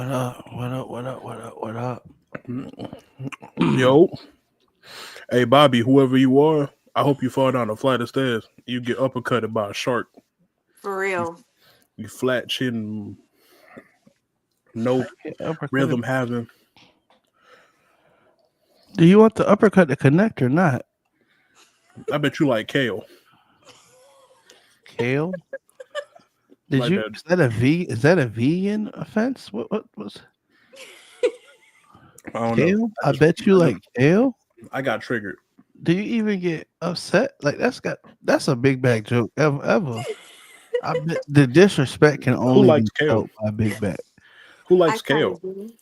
What up? What up? What up? What up? What up? Yo, hey Bobby, whoever you are, I hope you fall down a flight of stairs. You get uppercutted by a shark. For You, real. you flat chin, no Uppercut. rhythm having. Do you want the uppercut to connect or not? I bet you like kale. Kale? Did Like you? that. Is that a V? Is that a vegan offense? What was I don't know. kale? I bet you like kale. I got triggered. Do you even get upset? Like that's a big bag joke ever. I bet the disrespect can Who only be likes kale? felt by big bag. Who I likes kind kale? of do.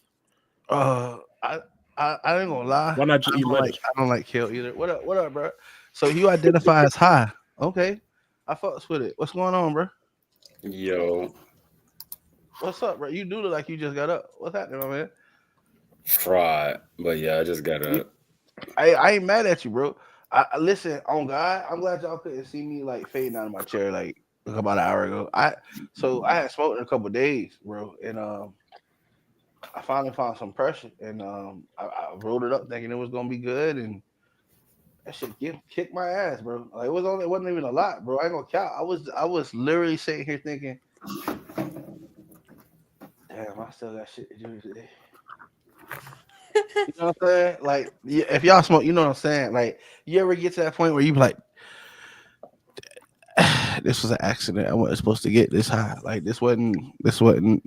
Uh, I I ain't gonna lie. Why not just eat lettuce? I don't like kale either. What up? What up, bro? So you identify as high? Okay, I fucks with it. What's going on, bro? Yo, What's up, bro? You do look like you just got up. What's happening, my man? fried. But yeah, I just got up. I ain't mad at you, bro. I listen on God. I'm glad y'all couldn't see me like fading out of my chair like about an hour ago. I had smoked in a couple days, bro, and I finally found some pressure, and I rolled it up thinking it was gonna be good, and that shit kicked my ass, bro. Like it wasn't even a lot, bro. I ain't gonna count. I was literally sitting here thinking, damn, I still got shit to do today. You know what I'm saying? Like, if y'all smoke, you know what I'm saying. Like, you ever get to that point where you be like, this was an accident. I wasn't supposed to get this high. Like, this wasn't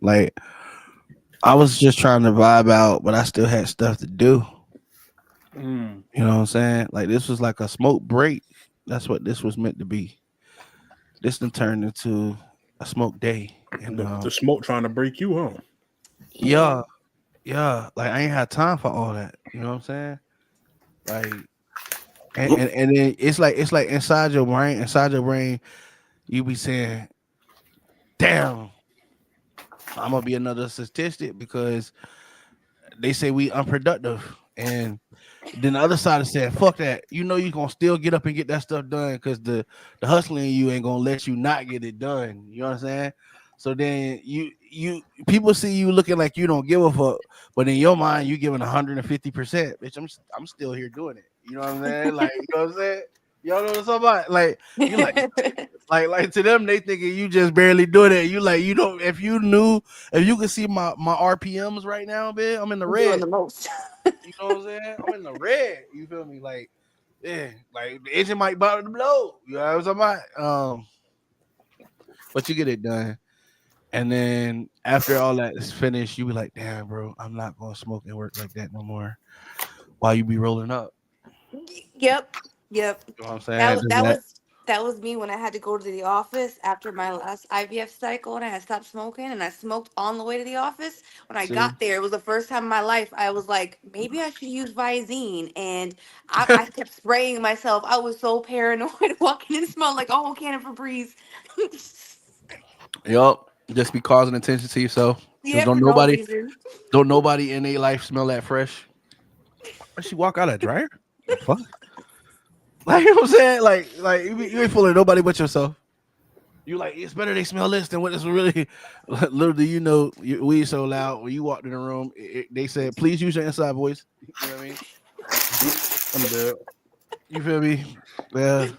like. I was just trying to vibe out, but I still had stuff to do. Mm. You know what I'm saying? Like this was like a smoke break. That's what this was meant to be. This then turned into a smoke day. And The smoke trying to break you, huh? yeah, like I ain't had time for all that. You know what I'm saying? Like and then it's like inside your brain, you be saying, damn, I'm gonna be another statistic because they say we unproductive. And then the other side is saying, fuck that. You know you're gonna still get up and get that stuff done because the hustling in you ain't gonna let you not get it done. You know what I'm saying? So then you people see you looking like you don't give a fuck, but in your mind you giving 150%. Bitch, I'm still here doing it. You know what I'm saying? Like, you know what I'm saying? Y'all know what I'm talking about? Like you like to them they thinking you just barely doing it. You like you don't if you could see my RPMs right now, man, I'm in the I'm doing red. the most. You know what I'm saying? I'm in the red. You feel me? Like, yeah, like the engine might about to blow. You know what I'm talking about? But you get it done. And then after all that is finished, you be like, damn, bro, I'm not gonna smoke and work like that no more. While you be rolling up. Yep. You know what I'm saying? That was me when I had to go to the office after my last IVF cycle and I had stopped smoking and I smoked on the way to the office. When I See? got there, it was the first time in my life I was like, maybe I should use Visine, and I kept spraying myself. I was so paranoid walking in, smelled like a whole can of Febreze. Yup. Just be causing attention to yourself. Because Yeah, for no reason. don't nobody in their life smell that fresh. Why she walk out of dryer? The fuck? Like you know what I'm saying? Like you ain't fooling nobody but yourself. You like it's better they smell this than what it's really. Little do you know, your weed so loud when you walked in the room, they said, "Please use your inside voice." You know what I mean? I'm dead. You feel me? Yeah.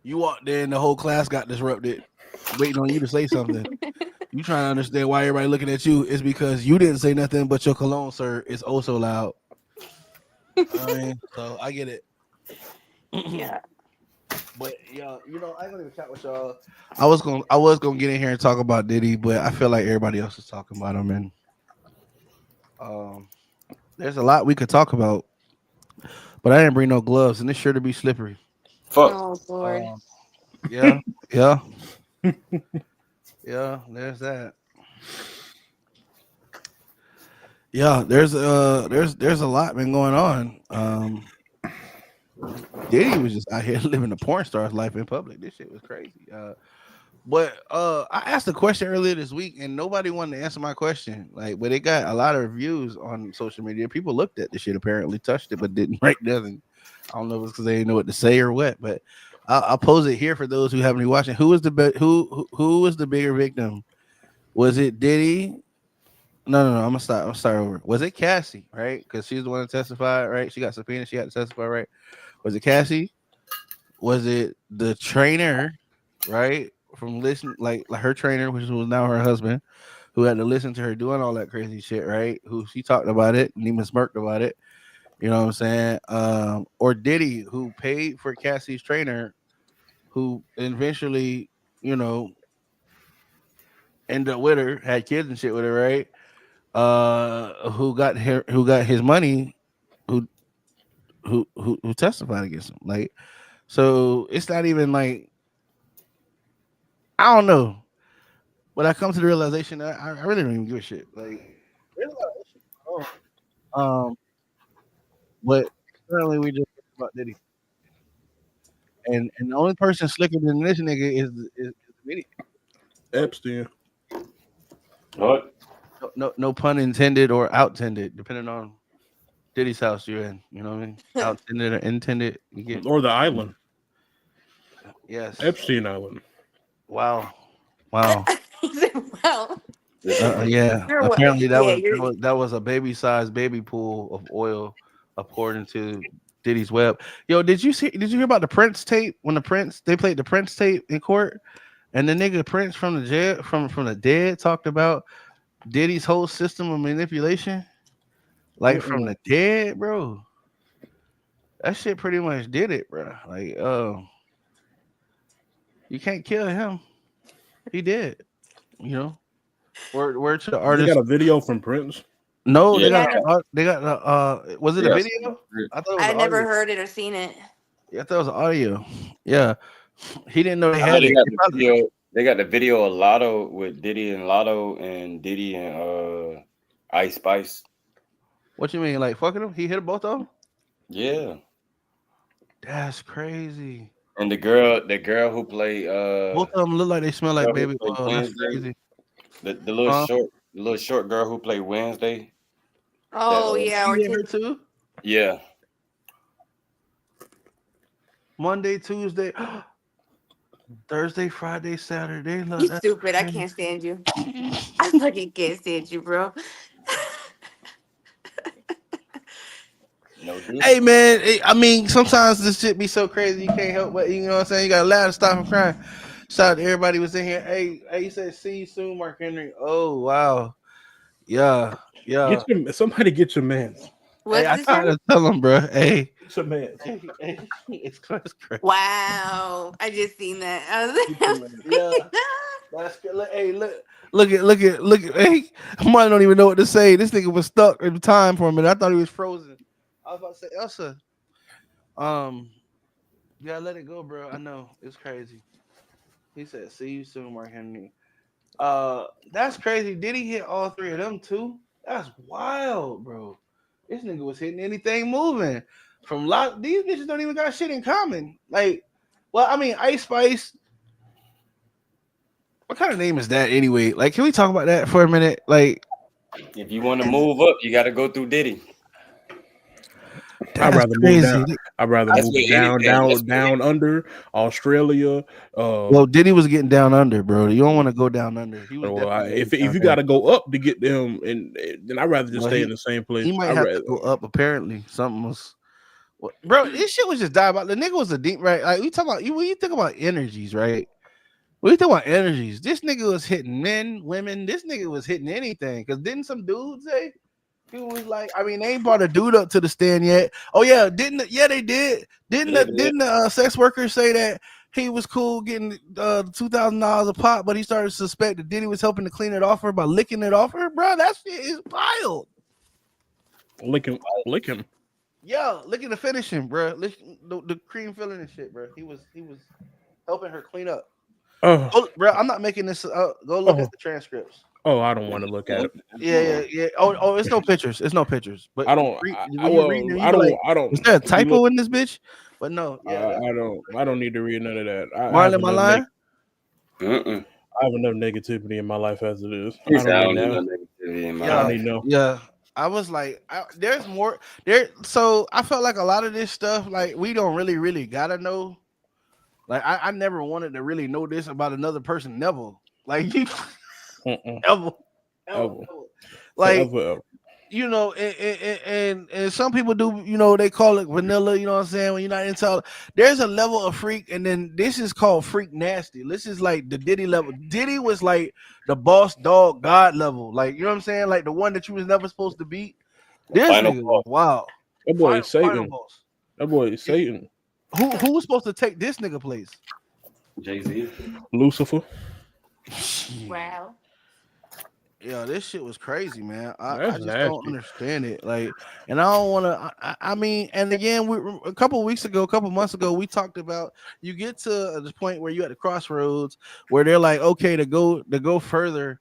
You walked in, the whole class got disrupted, waiting on you to say something. You trying to understand why everybody looking at you? It's because you didn't say nothing, but your cologne, sir, is oh so loud. I mean, so I get it. Yeah. But yeah, you know, I ain't gonna even chat with y'all. I was gonna get in here and talk about Diddy, but I feel like everybody else is talking about him, and there's a lot we could talk about. But I didn't bring no gloves, and it's sure to be slippery. Fuck. Oh Lord. Yeah, yeah, yeah. There's that. Yeah, there's a lot been going on. Diddy was just out here living a porn star's life in public. This shit was crazy. But I asked a question earlier this week, and nobody wanted to answer my question. Like, but it got a lot of reviews on social media. People looked at the shit, apparently touched it, but didn't write nothing. I don't know if it's because they didn't know what to say or what. But I'll pose it here for those who haven't been watching. Who was the who was the bigger victim? Was it Diddy No. I'm gonna start over. Was it Cassie? Right? Because she's the one that testified. Right? She got subpoenaed. She had to testify. Right? Was it Cassie? Was it the trainer? Right? From listen, like her trainer, which was now her husband, who had to listen to her doing all that crazy shit. Right? Who she talked about it and even smirked about it. You know what I'm saying? Or Diddy, who paid for Cassie's trainer, who eventually, you know, ended up with her, had kids and shit with her, right? Who got his money, who who testified against him. Like, so it's not even like I don't know. But I come to the realization that I really don't even give a shit. Like, there's a lot of shit going on. But currently we just talking about Diddy, and the only person slicker than this nigga is the media. Epstein. What? No pun intended or outtended, depending on Diddy's house you're in. You know what I mean? Outtended or intended, you get. Or the island. Yes. Epstein Island. Wow. Wow. Well, Yeah. you're what? Apparently Yeah, you're. that was a baby-sized baby pool of oil, according to Diddy's web. Yo, did you hear about the Prince tape when they played the Prince tape in court, and the nigga Prince from the jail from the dead talked about Diddy's whole system of manipulation, like from the dead, bro. That shit pretty much did it, bro. Like, you can't kill him. He did. You know. Word to the They artist. got a video from Prince. No, Yeah. they got was it a Yeah. video? I thought it was I never audio. heard it or seen it. Yeah, I thought it was audio. Yeah. He didn't know they I know had they it. got the video. They got the video of Lotto with Diddy and Lotto and Diddy and Ice Spice. What you mean? Like fucking him? He hit both of them? Yeah. That's crazy. And the girl who played Both of them look like they smell like girl who baby played oil. That's Wednesday, crazy. the little short girl who played Wednesday. Oh That, yeah, He or hit her too? yeah. Monday, Tuesday, Thursday, Friday, Saturday. Look, you that's stupid. I crazy. can't stand you. I fucking can't stand you, bro. No dude. Hey man, I mean, sometimes this shit be so crazy you can't help but you know what I'm saying. You gotta laugh to stop from crying. Shout out to everybody was in here. Hey, you said see you soon, Mark Henry. Oh wow, yeah. Somebody get your man. What's Hey, I this tried from? to tell him, bro. Hey, Get your man. it's crazy. Wow, I just seen that. I was like, Yeah, that's good. Hey, look at. Hey, I don't even know what to say. This nigga was stuck in time for a minute. I thought he was frozen. I was about to say, Elsa. Yeah, let it go, bro. I know it's crazy. He said, "See you soon, Mark Henry." That's crazy. Did he hit all three of them too? That's wild, bro. This nigga was hitting anything moving. From lot, these bitches don't even got shit in common. Like, well, I mean, Ice Spice. What kind of name is that anyway? Like, can we talk about that for a minute? Like, If you want to move up, you got to go through Diddy. I'd that's rather move crazy. down. I'd rather That's move what down, anything. That's down under Australia. Well, Diddy was getting down under, bro. You don't want to go down under. He was definitely If down you there. got to go up to get them, and then I'd rather just Well, stay in the same place. he might I'd have rather, to go up. Apparently, something was. Bro, this shit was just diabolical. The nigga was a deep right. Like we talk about you when you think about energies, right? When you think about energies, this nigga was hitting men, women. This nigga was hitting anything. Cause didn't some dudes say he was like? I mean, they ain't brought a dude up to the stand yet. Oh yeah, didn't? Yeah, they did. Didn't the sex workers say that he was cool getting $2,000 a pop, but he started to suspect that Diddy was helping to clean it off her by licking it off her, bro? That shit is wild. lick him. Yo, look at the finishing, bro. The cream filling and shit, bro. He was helping her clean up. Oh, Bro, I'm not making this. Go look at the transcripts. I don't want to look at it. Yeah. Oh, it's no pictures. It's no pictures. But I don't. I don't. Is there a typo in this bitch? But no. Yeah, I don't need to read none of that. Marlon, my line. I have enough negativity in my life as it is. I don't need no negativity in my I don't life. need no. Yeah. I was like, there's more there. So I felt like a lot of this stuff, like we don't really gotta know. Like I never wanted to really know this about another person. Never. Like you, ever. Like, Forever. you know, and some people do, they call it vanilla, you know what I'm saying? When you're not into there's a level of freak, and then this is called freak nasty. This is like the Diddy level. Diddy was like the boss dog god level, like, you know what I'm saying? Like the one that you was never supposed to beat. The This final nigga was boss, wow. That boy is Final Satan. boss. That boy is Satan. Who was supposed to take this nigga place? Jay-Z. Lucifer. Wow. Yeah, this shit was crazy, man. I That's just don't nasty. understand it. Like, and I don't want to. I mean, and again, a couple weeks ago, a couple months ago, we talked about you get to this point where you at the crossroads where they're like, okay, to go further,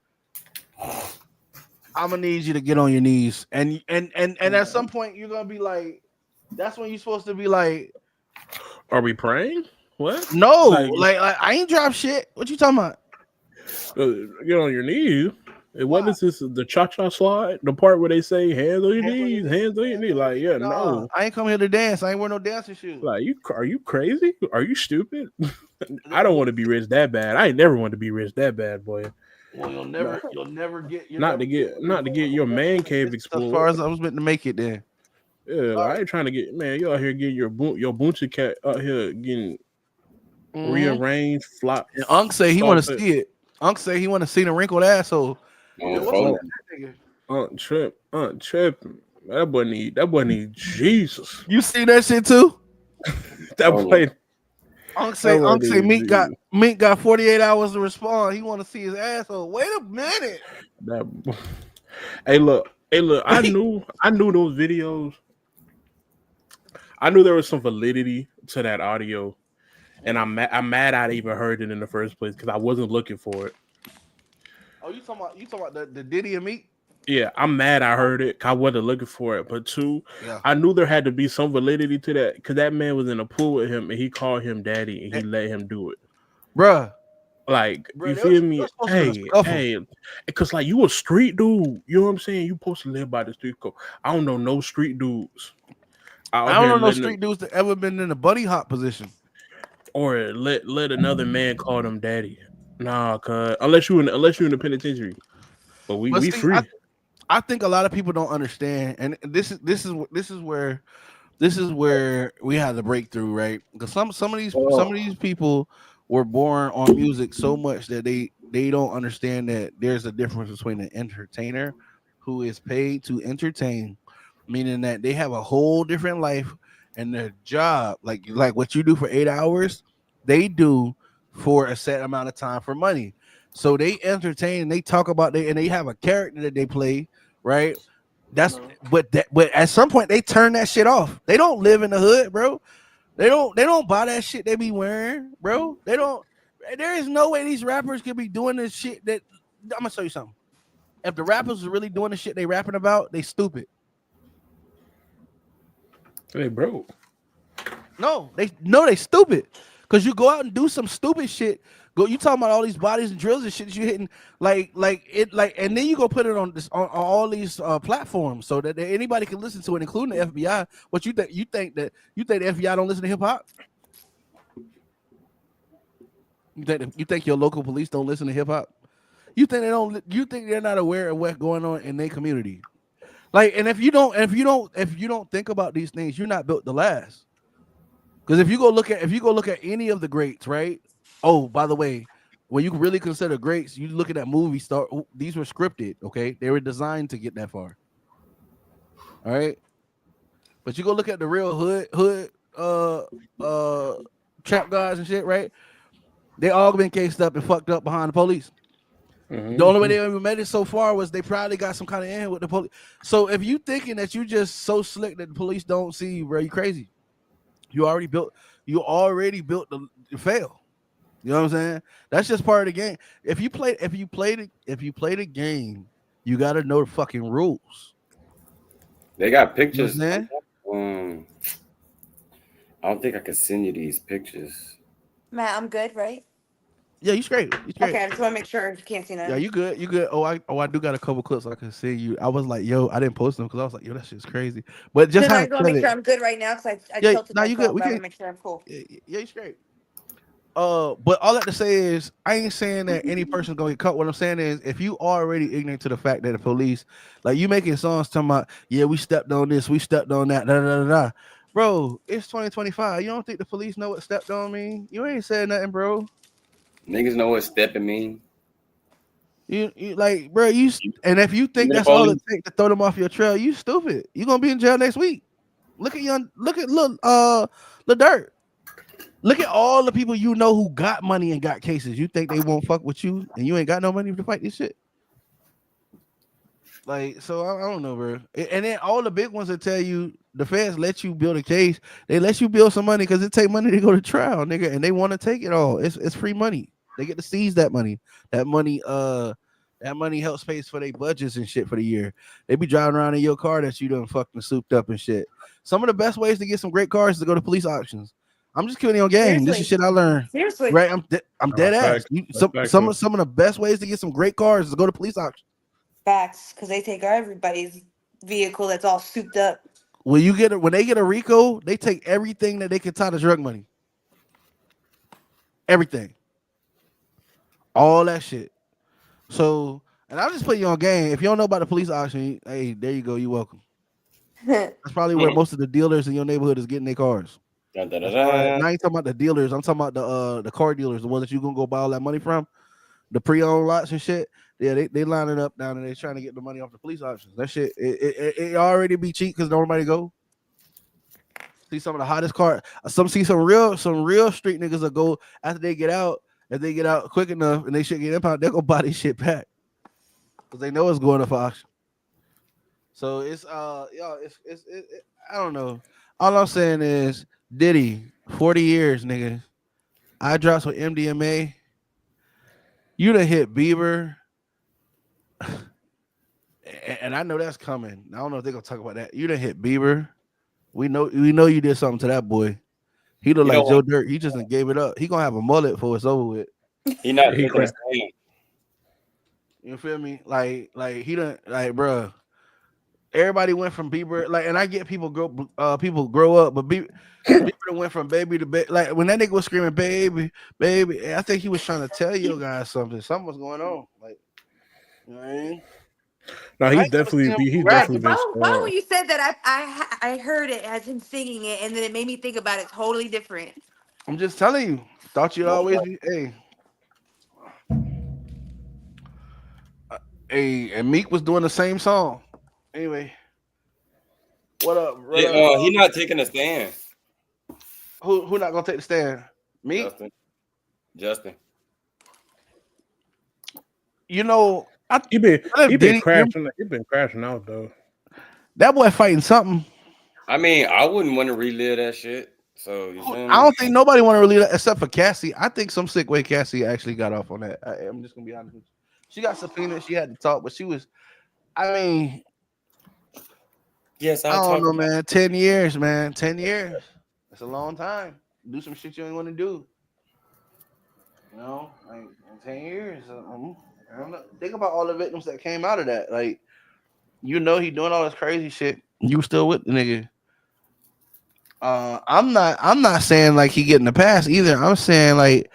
I'm gonna need you to get on your knees, and at some point you're gonna be like, that's when you're supposed to be like, Are we praying? What? no, Like, like I ain't drop shit. What you talking about? get on your knees. And what Why? is this? The cha-cha slide? The part where they say hands on your Hands on your knees, knees. hands on your knees. Like, yeah, Nah, no. I ain't come here to dance. I ain't wear no dancing shoes. Like, are you crazy? Are you stupid? I don't want to be rich that bad. I ain't never want to be rich that bad, boy. Well, you'll Nah, never get, not to get your man cave as explored. far as I was meant to make it. Then Yeah, like, I ain't trying to get, man. You out here getting your buncha cat out here getting rearranged, flop. And Unc say he want to salted. see it. Unc say he want to see the wrinkled asshole. On What's phone. up with that nigga? Tripping. That boy need Jesus. You see that shit too? That Oh, boy. Unc say boy need Meek got 48 hours to respond. He want to see his asshole. Wait a minute. That. Hey, look. I knew those videos. I knew there was some validity to that audio, and I'm mad I even heard it in the first place because I wasn't looking for it. Oh, you talking about the Diddy and Meek? Yeah, I'm mad I heard it. I wasn't looking for it. But two, Yeah. I knew there had to be some validity to that because that man was in a pool with him and he called him daddy and he let him do it. Bruh. Like, Bruh, you they feel was me? supposed to be a scuffle. Because like you a street dude. You know what I'm saying? You supposed to live by the street code. I don't know no street dudes. I don't know no street dudes that ever been in a buddy hop position. Or let another man call them daddy. Nah, cuz unless you in the penitentiary. But we see, free. I think a lot of people don't understand, and this is where we had the breakthrough, right? Because some of these people were born on music so much that they don't understand that there's a difference between an entertainer who is paid to entertain, meaning that they have a whole different life, and their job, like what you do for 8 hours, they do for a set amount of time for money. So they entertain and they talk about and they have a character that they play, right? But at some point they turn that shit off. They don't live in the hood, bro. They don't buy that shit they be wearing, bro. They don't. There is no way these rappers could be doing this shit. That I'm gonna show you something. If the rappers are really doing the shit they rapping about, they stupid. They broke. No, they stupid. Cause you go out and do some stupid shit. You talking about all these bodies and drills and shit that you hitting and then you go put it on all these platforms so that anybody can listen to it, including the FBI. What you think? You think the FBI don't listen to hip hop? You think your local police don't listen to hip hop? You think they don't? You think they're not aware of what's going on in their community? Like, and if you don't think about these things, you're not built to last. Because if you go look at any of the greats, right? Oh, by the way, when you really consider greats, you looking at movie star. These were scripted, okay? They were designed to get that far. All right, but you go look at the real hood trap guys and shit, right? They all been cased up and fucked up behind the police. Mm-hmm. The only way they ever made it so far was they probably got some kind of in with the police. So if you thinking that you just so slick that the police don't see you, bro, you crazy. You already built to fail. You know what I'm saying? That's just part of the game. If you play the game, you got to know the fucking rules. They got pictures. You know I don't think I can send you these pictures. Matt, I'm good, right? Yeah, you straight. Okay, I just want to make sure you can't see that. Yeah, you good. You good. I do got a couple clips I can see you. I was like, yo, I didn't post them because I was like, yo, that shit's crazy. But just I just want to make sure I'm good right now because I tilted myself. you good. We I want can to make sure I'm cool. Yeah, you straight. But all I have to say is, I ain't saying that any person's gonna get caught. What I'm saying is, if you already ignorant to the fact that the police, like you making songs talking about, yeah, we stepped on this, we stepped on that, da da da da. Bro, it's 2025. You don't think the police know what stepped on mean? You ain't said nothing, bro. Niggas know what stepping mean. You like, bro, and if you think The that's all police. it takes to throw them off your trail, you stupid. You gonna be in jail next week. Look at Lil Dirt. Look at all the people you know who got money and got cases. You think they won't fuck with you and you ain't got no money to fight this shit? Like, so I don't know, bro. And then all the big ones that tell you the feds let you build a case, they let you build some money because it take money to go to trial, nigga, and they want to take it all. It's free money. They get to seize that money. That money helps pay for their budgets and shit for the year. They be driving around in your car that you done fucking souped up and shit. Some of the best ways to get some great cars is to go to police auctions. I'm just killing on game. This is shit I learned. Seriously. Right? I'm dead ass. Some of the best ways to get some great cars is to go to police auctions. Facts, because they take everybody's vehicle that's all souped up. When they get a RICO, they take everything that they can tie to drug money. Everything. All that shit. So, and I'll just put you on game. If you don't know about the police auction, hey, there you go. You're welcome. That's probably where most of the dealers in your neighborhood is getting their cars. Dun, dun, dun, Now I dun. ain't talking about the dealers. I'm talking about the car dealers, the ones that you gonna go buy all that money from, the pre-owned lots and shit. Yeah, they lining up down and they trying to get the money off the police auctions. That shit, it already be cheap because nobody go. See some of the hottest cars. Some real street niggas that go after they get out. If they get out quick enough and they should get impounded, they'll go buy this shit back because they know it's going up for auction. So it's I don't know. All I'm saying is Diddy, 40 years, nigga. I drops with MDMA. You done hit Bieber. And I know that's coming. I don't know if they're gonna talk about that. You done hit Bieber. We know you did something to that boy. He look like Joe Dirt. He just gave it up. He gonna have a mullet before it's over with. He not taking the stand. You feel me? Like he done bruh. Everybody went from Bieber, and I get people grow up, but Bieber went from baby to baby. Like when that nigga was screaming baby, baby, I think he was trying to tell you guys something. Something was going on. Like, you know what I mean? No, he's definitely been Why when you said that I heard it as him singing it, and then it made me think about it totally different. I'm just telling you. Thought you'd always be and Meek was doing the same song. Anyway, what up? He not taking a stand. Who not gonna take the stand? Me? Justin. You know, he been crashing out though. That boy fighting something. I mean, I wouldn't want to relive that shit. So I don't think nobody want to relive that except for Cassie. I think some sick way Cassie actually got off on that. I'm just gonna be honest with you. She got subpoenaed. She had to talk, but she was. I mean, yes, I don't know, man. 10 years, man. 10 years. That's a long time. Do some shit you ain't want to do. You know, like 10 years. I don't know. Think about all the victims that came out of that. Like, you know, he doing all this crazy shit. You still with the nigga. I'm not saying like he getting the pass either. I'm saying like,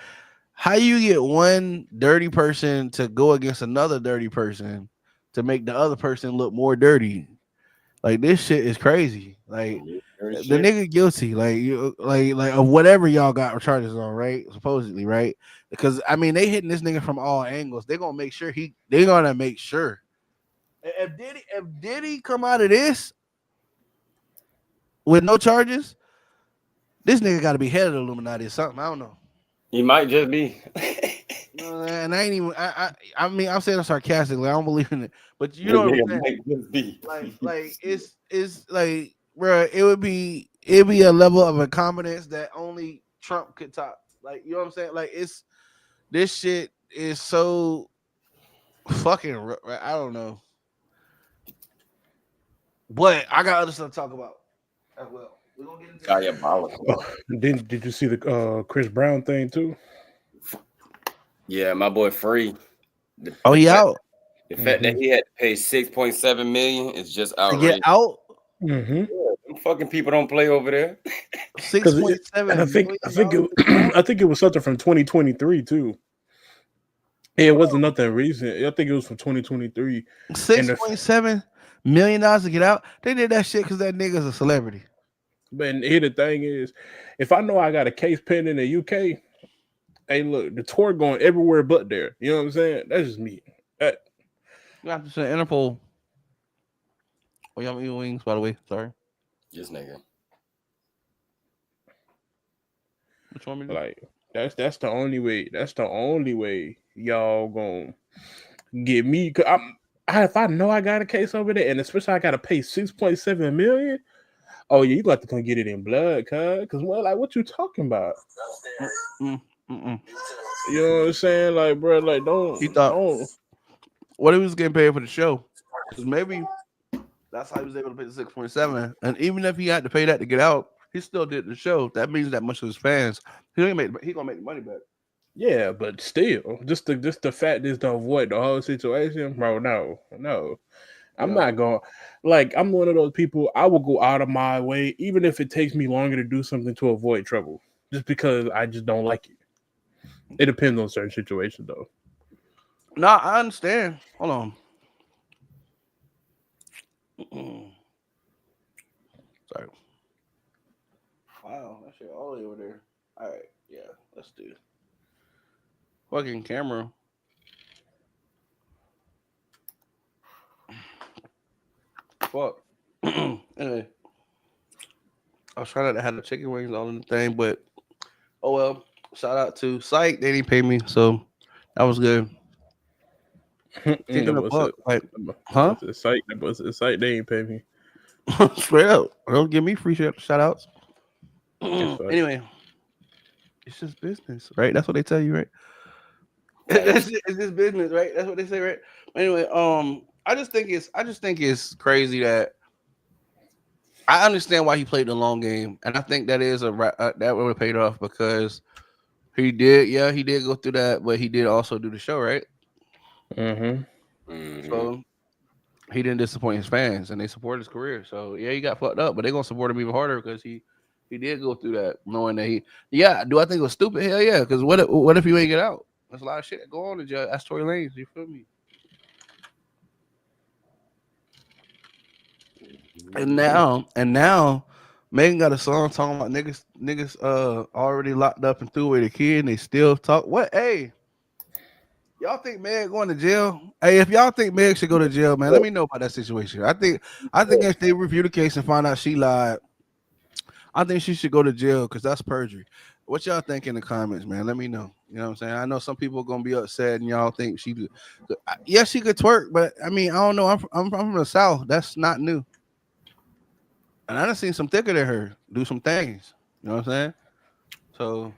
how you get one dirty person to go against another dirty person to make the other person look more dirty? Like, this shit is crazy. Like, the nigga guilty. Like of whatever y'all got charges on, right? Supposedly, right? Because I mean, they hitting this nigga from all angles. They're gonna make sure If Diddy come out of this with no charges, this nigga got to be head of the Illuminati or something. I don't know. He might just be. And I ain't even. I mean, I'm saying it sarcastically. I don't believe in it, but you know what I'm saying. Might just be. Like it's like, bro, it'd be a level of incompetence that only Trump could top. Like, you know what I'm saying? Like, this shit is so fucking. I don't know. But I got other stuff to talk about as well. We're gonna get into diabolical. Did you see the Chris Brown thing too? Yeah, my boy Free. He out. The fact that he had to pay $6.7 million is just outrageous. To get out? Mm-hmm. Yeah, fucking people don't play over there. 6.7 And I think million. I think it was something from 2023 too. It wasn't nothing recent. I think it was from 2023. $6.7 million to get out. They did that shit because that nigga's a celebrity. But here the thing is, if I know I got a case pending in the UK, hey, look, the tour going everywhere but there. You know what I'm saying? That's just me. You have to say Interpol. Oh, y'all eat wings, by the way. Sorry. This nigga. Which one? Like that's the only way. That's the only way y'all gonna get me. Cause if I know I got a case over there, and especially I gotta pay 6.7 million. Oh yeah, you got to come get it in blood, cuz. Cause what you talking about? Mm. You know what I'm saying? Like, bro, like don't. What he was getting paid for the show? Because maybe that's how he was able to pay the 6.7. And even if he had to pay that to get out, he still did the show. That means that much of his fans, he gonna make the money back. Yeah, but still, just the fact is to avoid the whole situation, bro. No. I'm not going. Like, I'm one of those people. I will go out of my way, even if it takes me longer to do something to avoid trouble, just because I just don't like it. It depends on certain situations, though. No, I understand. Hold on. Sorry. Wow, that shit all the way over there. All right, yeah, let's do. Fucking camera. Fuck. Anyway, I was trying not to have the chicken wings all in the thing, but oh well. Shout out to Psych. They didn't pay me, so that was good. Kicking the buck, like, huh? The site. They ain't pay me. Straight up. Don't give me free shout outs. Anyway, it's just business, right? That's what they tell you, right? It's just business, right? That's what they say, right? Anyway, I just think it's crazy that I understand why he played the long game, and I think that is that would have paid off because he did go through that, but he did also do the show, right? So he didn't disappoint his fans, and they supported his career. So yeah, he got fucked up, but they're gonna support him even harder because he did go through that, knowing that do I think it was stupid? Hell yeah, because what if you ain't get out? There's a lot of shit that go on in jail. That's Tory Lanez, you feel me? And now Megan got a song talking about niggas already locked up and threw away the kid and they still talk. What? Hey, y'all think Meg going to jail? Hey, if y'all think Meg should go to jail, man, let me know about that situation. I think if they review the case and find out she lied, I think she should go to jail because that's perjury. What y'all think in the comments, man? Let me know. You know what I'm saying? I know some people are gonna be upset and y'all think she could. Yeah, she could twerk, but I mean, I don't know. I'm from the South. That's not new. And I done seen some thicker than her do some things. You know what I'm saying? So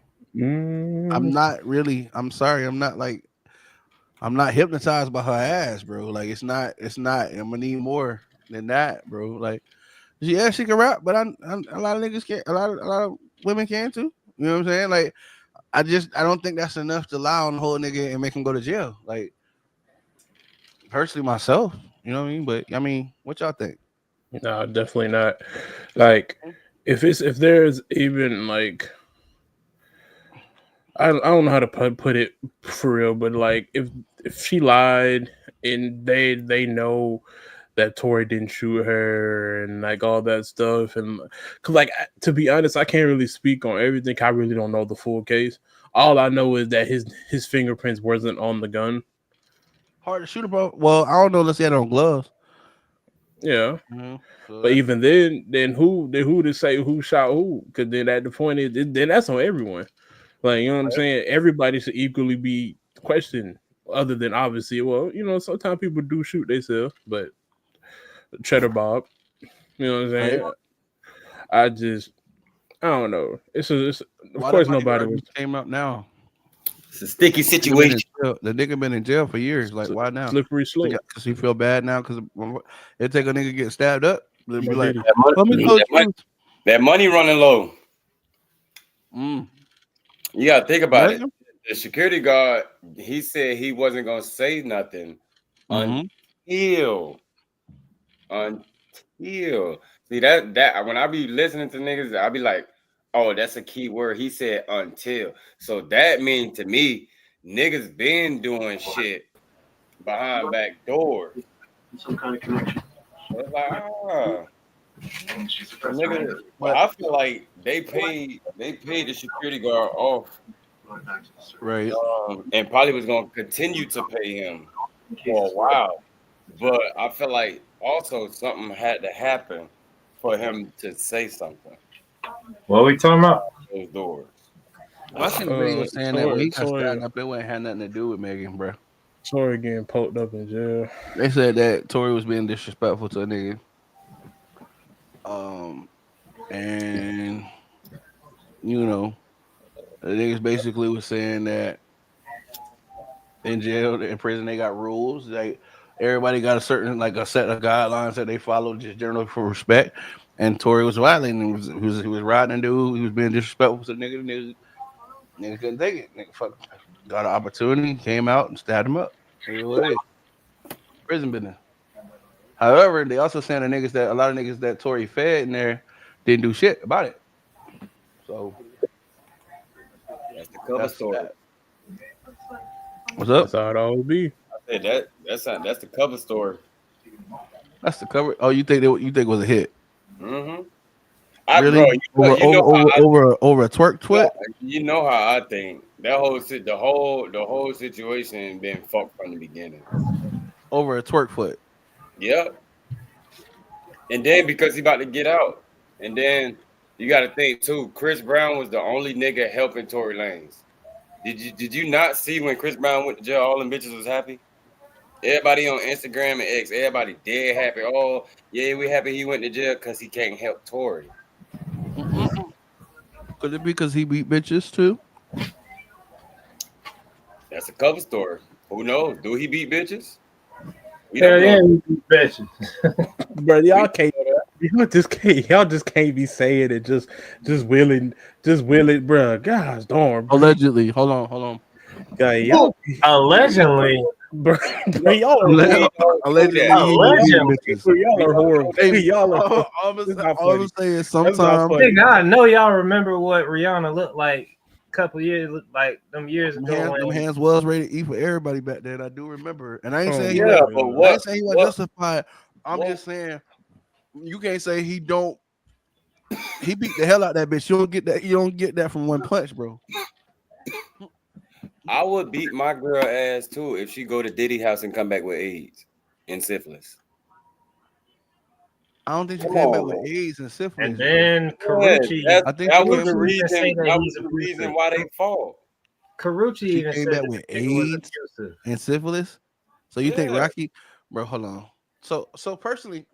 I'm sorry. I'm not hypnotized by her ass, bro. Like it's not. I'm gonna need more than that, bro. Like, yeah, she can rap, but a lot of niggas can't. A lot of women can too. You know what I'm saying? Like, I don't think that's enough to lie on the whole nigga and make him go to jail. Like, personally, myself, you know what I mean? But I mean, what y'all think? No, definitely not. Like, if there's even like, I don't know how to put it for real, but like, if she lied and they know that Tory didn't shoot her and like all that stuff, and cause like, to be honest, I can't really speak on everything. I really don't know the full case. All I know is that his fingerprints wasn't on the gun. Hard to shoot, bro. Well, I don't know unless he had on gloves. Yeah. Mm-hmm. So But even then who to say who shot who? Because then at the point is then that's on everyone. Like, you know what I'm saying? Everybody should equally be questioned. Other than obviously, well, you know, sometimes people do shoot themselves, but Cheddar Bob, you know what I'm saying? I don't know. It's of course nobody was came up now. It's a sticky situation. The nigga been in jail for years. Like, why now? Slippery slope. Because he feel bad now. Because it take a nigga get stabbed up. Then be like, that money running low. You gotta think about it. The security guard, he said he wasn't gonna say nothing until. See that when I be listening to niggas, I be like, oh, that's a key word. He said until. So that means to me, niggas been doing shit behind back doors. Some kind of connection. So it's like, nigga, But I feel like they paid the security guard off, right. and probably was gonna continue to pay him for a while. But I feel like also something had to happen for him to say something. What are we talking about? Those doors. Well, I seen a video saying that when he got Tory, stabbed up, it wouldn't have nothing to do with Megan, bro. Tory getting poked up in jail. They said that Tory was being disrespectful to a nigga. And you know, the niggas basically was saying that in jail, in prison, they got rules. Like everybody got a certain like a set of guidelines that they follow just generally for respect. And Tory was violating. He was riding a dude. He was being disrespectful to the nigga. Niggas couldn't take it. Nigga fuck, got an opportunity, came out and stabbed him up. Prison business. However, they also saying a lot of niggas that Tory fed in there didn't do shit about it. So That's the cover story. That. What's up? That's how it always be. I said that's the cover story. That's the cover. Oh, you think it was a hit? Mm-hmm. Really? Over a twerk twit? You know how I think. The whole situation been fucked from the beginning. Over a twerk foot. Yep. And then because he about to get out, and then you got to think too. Chris Brown was the only nigga helping Tory Lanez. Did you not see when Chris Brown went to jail? All them bitches was happy. Everybody on Instagram and X, everybody dead happy. Oh yeah, we happy he went to jail because he can't help Tory. Could it be because he beat bitches too? That's a cover story. Who knows? Do he beat bitches? Yeah, he beat bitches. Bro, y'all just can't be saying it just willing, bro. Gosh darn. Bro. Allegedly. Hold on. Yeah, y'all Allegedly. bro, y'all are allegedly. y'all are horrible. Y'all are I'm saying sometimes. I know y'all remember what Rihanna looked like a couple years, like them years ago. Them hands was rated E for everybody back then. I do remember, and I ain't saying I ain't saying he was justified. I'm just saying you can't say he don't. He beat the hell out of that bitch. You don't get that from one punch, bro. I would beat my girl ass too if she go to Diddy house and come back with AIDS and syphilis. I don't think she came back with AIDS and syphilis. And then Carucci, I think that was the reason why they fought. Carucci even came said back with AIDS and syphilis. So you think Rocky, bro? Hold on. So personally,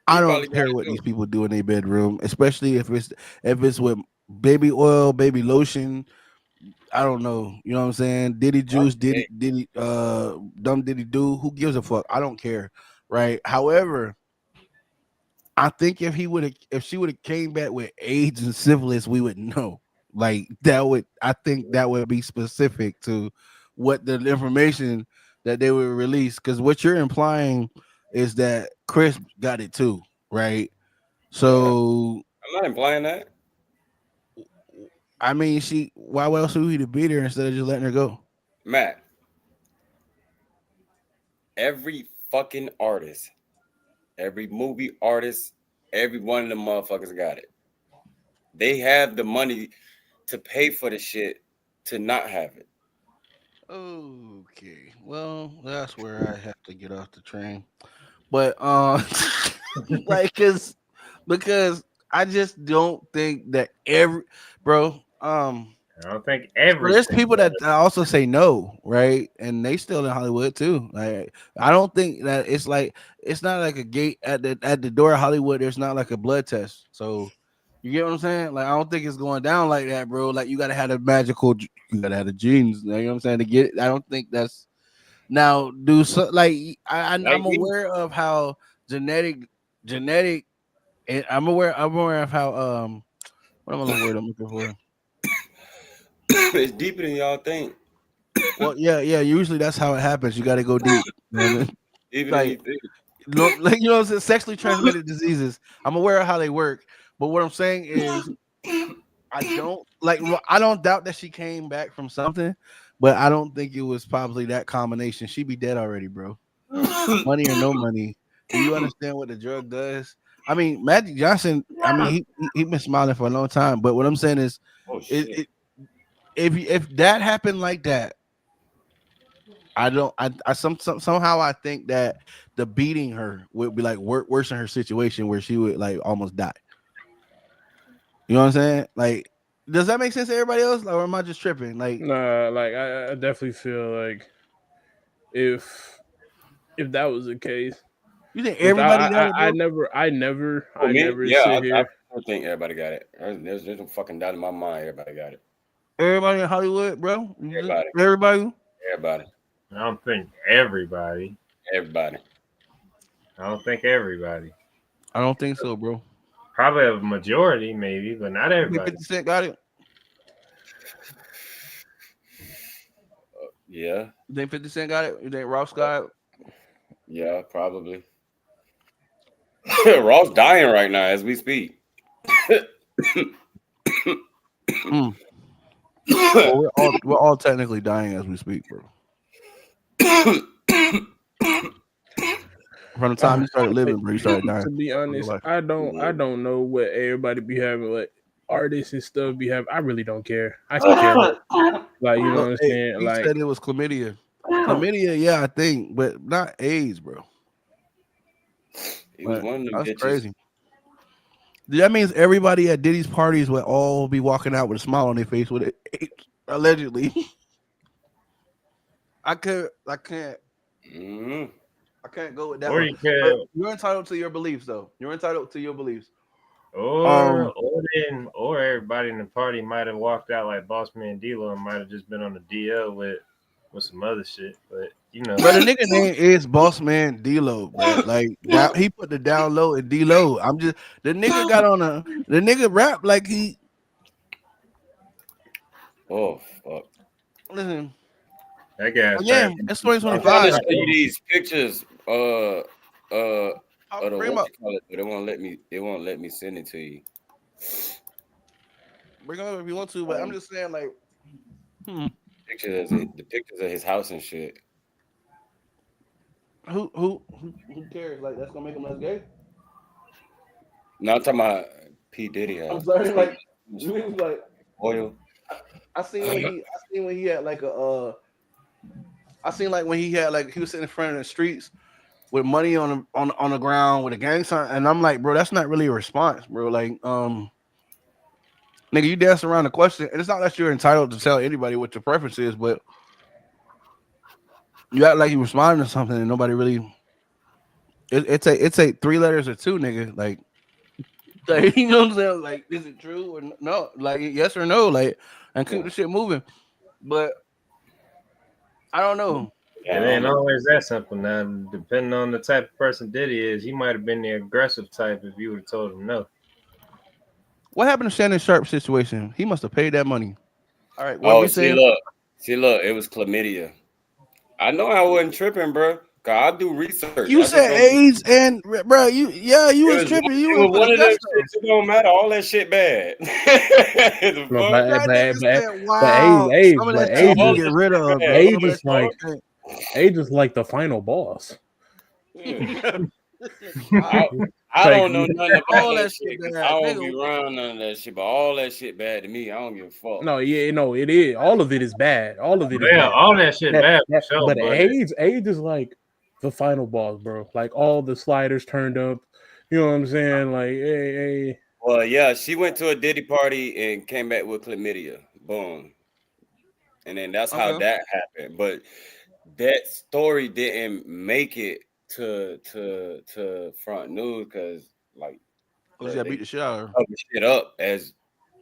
I don't care what these people do in their bedroom, especially if it's with baby oil, baby lotion. I don't know. You know what I'm saying? Diddy juice, Diddy, dumb Diddy do. Who gives a fuck? I don't care. Right. However, I think if she would have came back with AIDS and syphilis, we would know. Like I think that would be specific to what the information that they would release. Because what you're implying is that Chris got it too, right? So I'm not implying that. I mean, why else would he to beat her instead of just letting her go? Matt, every fucking artist, every movie artist, every one of them motherfuckers got it. They have the money to pay for the shit to not have it. Okay, well, that's where I have to get off the train. But like, because I just don't think that I don't think every. There's people that also say no, right? And they still in Hollywood too. Like, I don't think that it's not like a gate at the door of Hollywood. There's not like a blood test. So you get what I'm saying? Like, I don't think it's going down like that, bro. Like, you gotta have you gotta have the genes. You know what I'm saying, to get it. I don't think that's now. I'm aware of how genetic, and I'm aware of how what am I the word I'm looking for? It's deeper than y'all think. Well, yeah. Usually that's how it happens. You got to go deep. Even than you think. like you know, what I'm saying? Sexually transmitted diseases. I'm aware of how they work, but what I'm saying is, I don't doubt that she came back from something, but I don't think it was probably that combination. She'd be dead already, bro. Money or no money. Do you understand what the drug does? I mean, Magic Johnson. I mean, he been smiling for a long time, but what I'm saying is, Oh it, shit. it if that happened like that, I don't. Somehow I think that the beating her would be like worsen her situation where she would like almost die. You know what I'm saying? Like, does that make sense to everybody else? Like, or am I just tripping? Like, Nah, like I definitely feel like if that was the case, you think which everybody got it, I bro? For me, never yeah, sit I here. still think everybody got it. There's no fucking doubt in my mind. Everybody got it. Everybody in Hollywood, bro. Everybody. Everybody. Everybody. I don't think everybody. Everybody. I don't think everybody. I don't think so, bro. Probably a majority, maybe, but not You think everybody. 50 Cent got it? Yeah. You think 50 Cent got it? You think Ross got it? Yeah, probably. Ross dying right now as we speak. Mm. Well, we're all technically dying as we speak, bro. From the time you started living, bro, you started dying. To be honest, Life. I don't know what everybody be having, like artists and stuff be having. I really don't care. I can care less. Like you know Well, what I'm hey, saying? he Like said it was chlamydia. Chlamydia, yeah, I think, but not AIDS, bro. He was Like, one of them that's bitches. crazy. That means everybody at Diddy's parties would all be walking out with a smile on their face with it, allegedly. I can't Mm-hmm. go with that Or one. you But could, you're entitled to your beliefs, though. You're entitled to your beliefs. or or everybody in the party might have walked out like Boss Man D-Lo and might have just been on the DL with some other shit. But you know, But the nigga name is Boss Man D-Lo, bro. Like he put the down low and D-Lo. I'm just the nigga got on the nigga rap like he Oh fuck. listen. that guy's Yeah, trying. it's I'm trying to 2025. show you these pictures of the Bring him what up. you call it, but it won't let me send it to you. Bring him up if you want to, but I'm just saying, like, The pictures of his house and shit. who cares? Like, that's gonna make him less gay. No, I'm talking about P. Diddy I'm house. sorry, like, niggas like Oil. I seen when he had like I seen like when he had like he was sitting in front of the streets with money on the ground with a gang sign, and I'm like, bro, that's not really a response, bro. Like, nigga, you dance around the question, and it's not that you're entitled to tell anybody what your preference is, but you act like you responding to something and nobody really. It's a 3 letters or two, nigga. Like, you know what I'm saying? Like, is it true or no? Like, yes or no? Like, and keep the shit moving. But I don't know. It ain't always that simple now. Depending on the type of person Diddy is, he might have been the aggressive type if you would have told him no. What happened to Shannon Sharp situation? He must have paid that money. All right, what Oh, we saying? look, it was chlamydia. I know I wasn't tripping, bro. Cause I do research. You I just said don't. AIDS and bro, you was tripping. You It went was for the one of them gusto. shit. It don't matter. All that shit bad. The no, fuck? That nigga said, age, "Wow, some of that shit you age can All is get that rid shit of, bad. bro. age Some of is like that age is like the final boss. Yeah. wow. I Like don't know nothing about All that that shit shit because I bad, don't nigga. be around none of that shit. But all that shit bad to me. I don't give a fuck. no, yeah, no, it is. All of it is bad. All of it is Yeah, bad. all that shit bad for sure, But but age is like the final boss, bro. Like all the sliders turned up. You know what I'm saying? Like, hey. Well, yeah, she went to a Diddy party and came back with chlamydia. Boom. And then that's how Okay. that happened. But that story didn't make it to front news because like Oh, bro, yeah, beat they the shit out of her. cover shit up as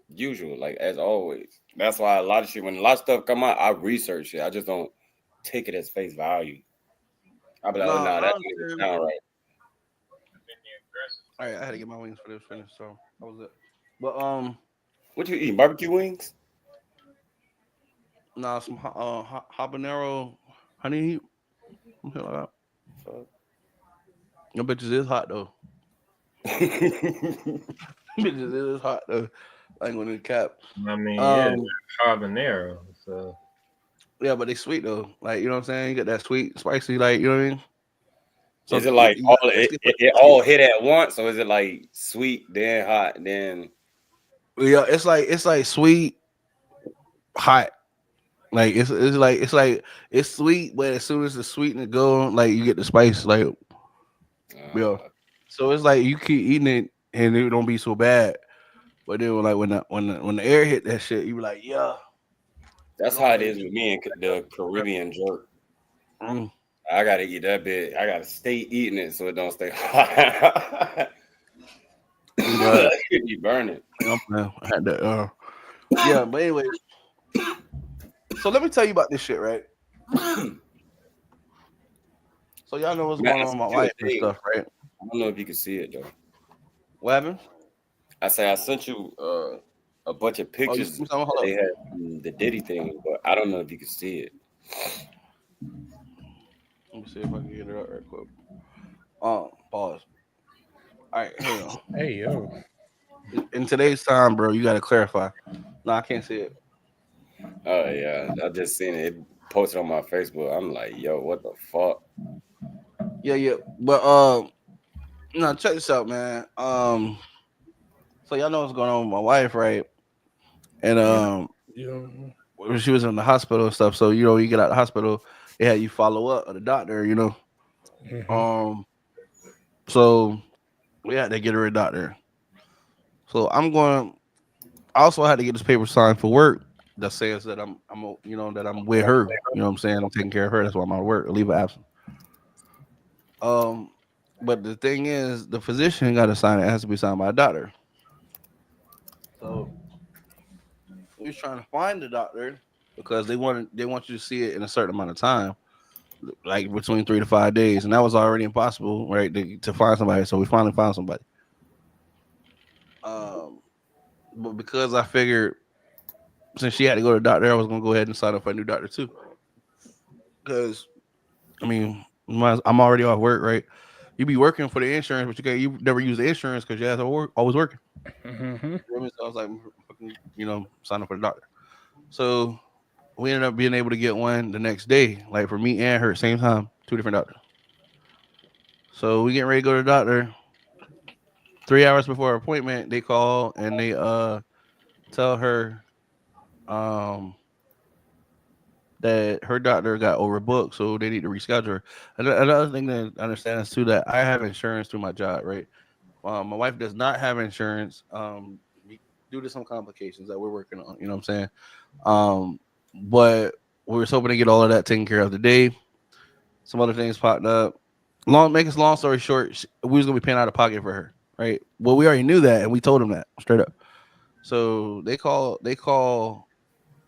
usual, like as always. That's why a lot of shit when a lot of stuff come out, I research it. I just don't take it as face value. I'll be like, No, oh no, I that doesn't understand. sound right. All right, I had to get my wings for this finish, so that was it. But What you eating? Barbecue wings? nah, some habanero honey heat. Something like that. Fuck. Your bitches is hot though. Bitches is hot though. I ain't gonna cap. I mean, yeah, Um, habanero. So yeah, but they sweet though. Like you know what I'm saying. You get that sweet, spicy. Like you know what I mean. Is So it like you all got basically put it biscuit. all hit at once, or is it like sweet, then hot, then Yeah, it's like sweet, hot. Like it's sweet, but as soon as the sweetness go, like you get the spice. Like yeah. uh, So it's like you keep eating it and it don't be so bad. But then like when the air hit that shit, you be like, yeah, I that's know how I'm it finna is get with me and the some. Caribbean jerk. Mm. I gotta eat that bit. I gotta stay eating it so it don't stay hot. God, That could be burning. I had that. Yeah, but anyway, so let me tell you about this shit, right? So y'all know what's Man, going I on with my sent you wife a and thing. stuff, right? I don't know if you can see it though. What happened? I say I sent you a bunch of Oh, you pictures see me? that Hold they up. had from the Diddy thing, but I don't know if you can see it. Let me see if I can get it up right quick. Pause. All right, here we go. Hey yo. In today's time, bro, you got to clarify. No, I can't see it. Oh yeah, I just seen it. It posted on my Facebook. I'm like, yo, what the fuck? Yeah, but no, check this out, man. So y'all know what's going on with my wife, right? And Yeah. Yeah. when she was in the hospital and stuff, so you get out of the hospital, they had you follow up at the doctor. Mm-hmm. Um, so we had to get her a doctor. So I'm going. I also had to get this paper signed for work that says that that I'm with her. You know what I'm saying? I'm taking care of her. That's why I'm out of work. Leave of absence. Um, but the thing is, the physician got to sign it. It has to be signed by a doctor. So we was trying to find the doctor because they want you to see it in a certain amount of time, like between 3 to 5 days, and that was already impossible, right? To find somebody. So we finally found somebody. Um, but because I figured since she had to go to the doctor, I was gonna go ahead and sign up for a new doctor too. Because I mean, I'm already off work, right? You be working for the insurance, but you never use the insurance because your ass always working. Mm-hmm. You know what I mean? So I was like, fucking, sign up for the doctor. So we ended up being able to get one the next day, like for me and her at the same time, two different doctors. So we getting ready to go to the doctor. 3 hours before our appointment, they call and they tell her um that her doctor got overbooked, so they need to reschedule her. Another thing to understand is too that I have insurance through my job, right? My wife does not have insurance due to some complications that we're working on. You know what I'm saying? Um, but we were hoping to get all of that taken care of today. Some other things popped up. Make us long story short, we was gonna be paying out of pocket for her, right? Well, we already knew that, and we told them that straight up. So they call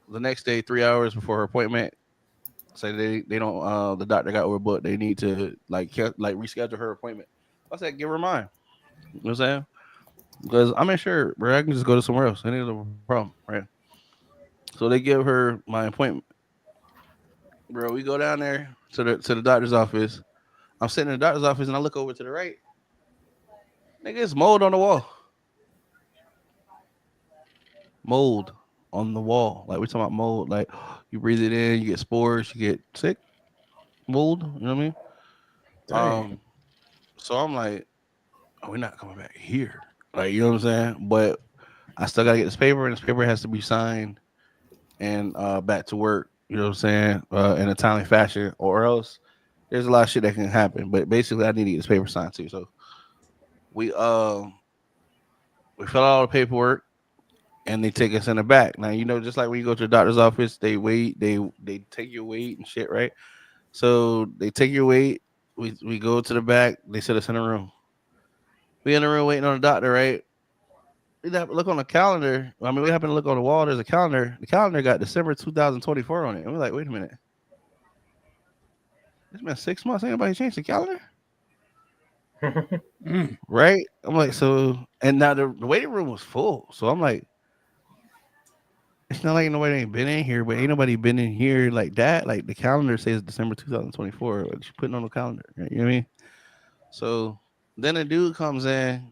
the next day, 3 hours before her appointment. Say they don't the doctor got overbooked. They need to like reschedule her appointment. I said, give her mine. You know what I'm saying? Because I'm insured, bro. I can just go to somewhere else. Any other problem, right? So they give her my appointment, bro. We go down there to the doctor's office. I'm sitting in the doctor's office and I look over to the right. Nigga, it's mold on the wall. Mold on the wall. Like we're talking about mold. Like you breathe it in, you get spores, you get sick. Mold. You know what I mean? Dang. So I'm like, oh, we're not coming back here. Like you know what I'm saying? But I still gotta get this paper, and this paper has to be signed and back to work. You know what I'm saying? In a timely fashion, or else there's a lot of shit that can happen. But basically, I need to get this paper signed too. So we we fill out all the paperwork, and they take us in the back. Now just like when you go to the doctor's office, they wait, they take your weight and shit, right? So they take your weight. We go to the back. They sit us in a room. We in the room waiting on the doctor, right? We have to look on the calendar. I mean, we happen to look on the wall. There's a calendar. The calendar got December 2024 on it. And we're like, wait a minute. It's been 6 months. Ain't nobody changed the calendar? Mm. Right? I'm like, so, and now the waiting room was full. So I'm like, it's not like nobody ain't been in here, but ain't nobody been in here like that. Like the calendar says December 2024. What you putting on the calendar? Right? You know what I mean? So then a dude comes in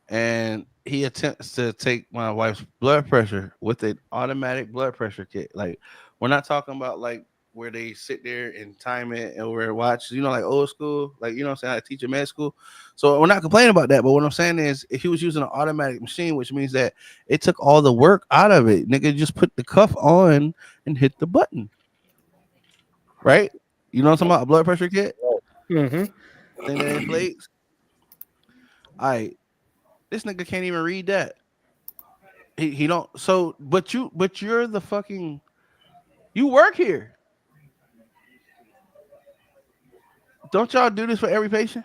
and he attempts to take my wife's blood pressure with an automatic blood pressure kit. Like, we're not talking about like where they sit there and time it and where it watch, like old school, like, what I'm saying, I teach in med school. So we're not complaining about that. But what I'm saying is, if he was using an automatic machine, which means that it took all the work out of it, nigga just put the cuff on and hit the button, right? You know what I'm talking about? A blood pressure kit, Mm-hmm. thing that inflates. All right, this nigga can't even read that. He don't. So, but you're the fucking. You work here. Don't y'all do this for every patient?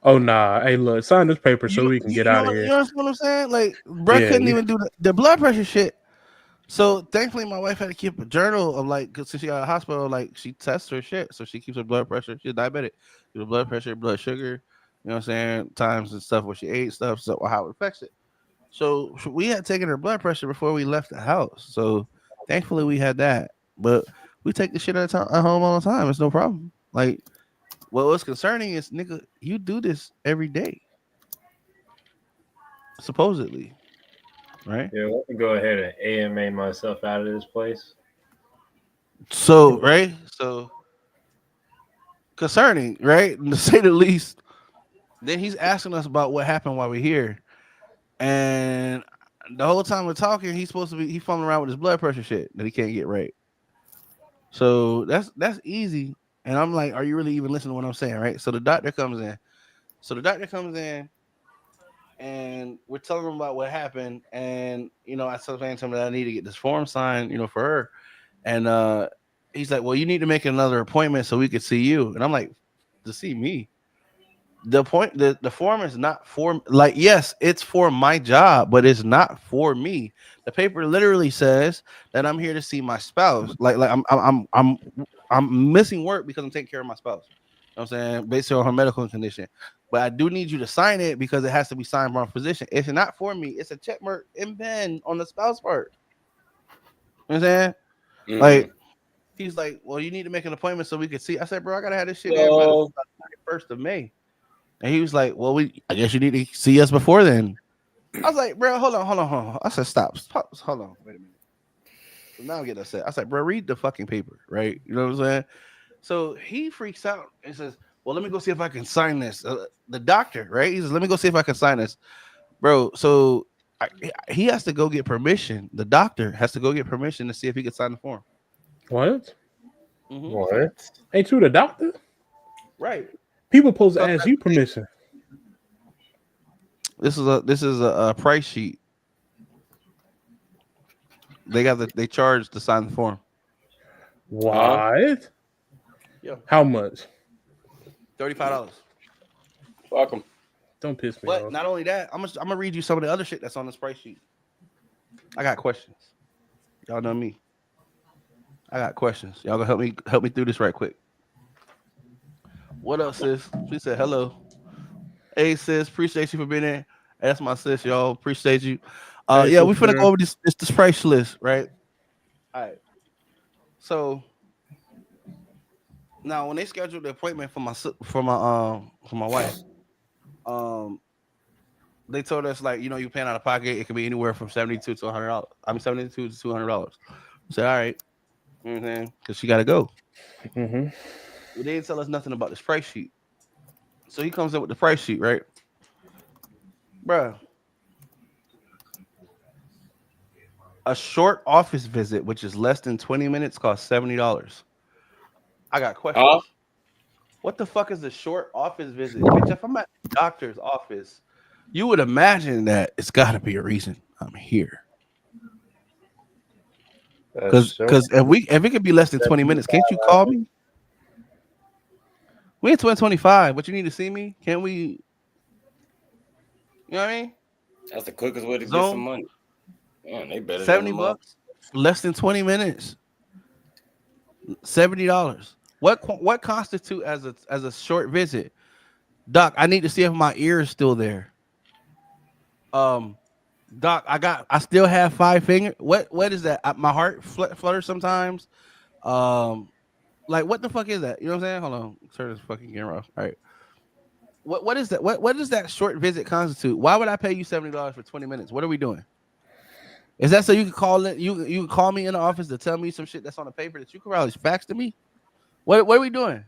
Oh nah. Hey, look, sign this paper so we can get out of You here. know what I'm saying? Like, bruh Yeah. couldn't even do the blood pressure shit. So thankfully, my wife had to keep a journal of like, cause since she got out of the hospital, like she tests her shit, so she keeps her blood pressure. She's diabetic. The blood pressure, blood sugar. You know what I'm saying? Times and stuff, what she ate, stuff, so how it affects it. So we had taken her blood pressure before we left the house. So thankfully we had that. But we take the shit at home all the time. It's no problem. Like, what was concerning is, nigga, you do this every day, supposedly, right? Yeah, let me go ahead and AMA myself out of this place. So, right? So concerning, right? To say the least. Then he's asking us about what happened while we're here. And the whole time we're talking, he's supposed to be fumbling around with his blood pressure shit that he can't get right. So that's easy. And I'm like, are you really even listening to what I'm saying? Right. So the doctor comes in. And we're telling him about what happened. And I told him that I need to get this form signed, for her. And he's like, well, you need to make another appointment so we could see you. And I'm like, to see me? The form is not for, like, yes, it's for my job, but it's not for me. The paper literally says that I'm here to see my spouse. Like I'm missing work because I'm taking care of my spouse. You know what I'm saying, based on her medical condition. But I do need you to sign it because it has to be signed by a physician. It's not for me. It's a check mark and pen on the spouse part. You know what I'm saying? Mm-hmm. Like, he's like, well, you need to make an appointment so we could see. I said, bro, I gotta have this shit in by the 1st of May. And he was like, well, I guess you need to see us before then. I was like, bro, hold on. I said, stop. Hold on. Wait a minute. So now I'm getting upset. I said, bro, read the fucking paper, right? You know what I'm saying? So he freaks out and says, well, let me go see if I can sign this. The doctor, right? He says, let me go see if I can sign this. Bro, so he has to go get permission. The doctor has to go get permission to see if he can sign the form. What? Mm-hmm. What? Ain't you the doctor? Right. People supposed to ask you permission. This is a price sheet. They charge to sign the form. What? Yeah. How much? $35. Fuck them. Don't piss me But off. not only that, I'm gonna read you some of the other shit that's on this price sheet. I got questions. Y'all know me. I got questions. Y'all gonna help me through this right quick. What up, sis? She said hello. Hey, sis, appreciate you for being there. That's my sis, y'all. Appreciate you. Hey, Yeah, we finna sister. go over this price list, right? All right. So now, when they scheduled the appointment for my wife, they told us, like, you paying out of pocket. It could be anywhere from $72 to $100. I'm $72 to $200. I said, all right, because she got to go. Mm-hmm. Well, they didn't tell us nothing about this price sheet. So he comes up with the price sheet, right, bruh? A short office visit, which is less than 20 minutes, costs $70. I got questions. What the fuck is a short office visit? Bitch, if I'm at the doctor's office, you would imagine that it's got to be a reason I'm here. Because if it could be less than 20 minutes, can't you call me? We ain't 25, but you need to see me. Can't we? You know what I mean? That's the quickest way to get some money. Man, they better than $70, less than 20 minutes. $70. What constitute as a short visit? Doc, I need to see if my ear is still there. Doc, I still have 5 fingers. What is that? My heart flutters sometimes. Like, what the fuck is that? You know what I'm saying? Hold on, turn this fucking camera off. All right. What is that? What does that short visit constitute? Why would I pay you $70 for 20 minutes? What are we doing? Is that so you can call it? You can call me in the office to tell me some shit that's on the paper that you can probably fax to me? What are we doing?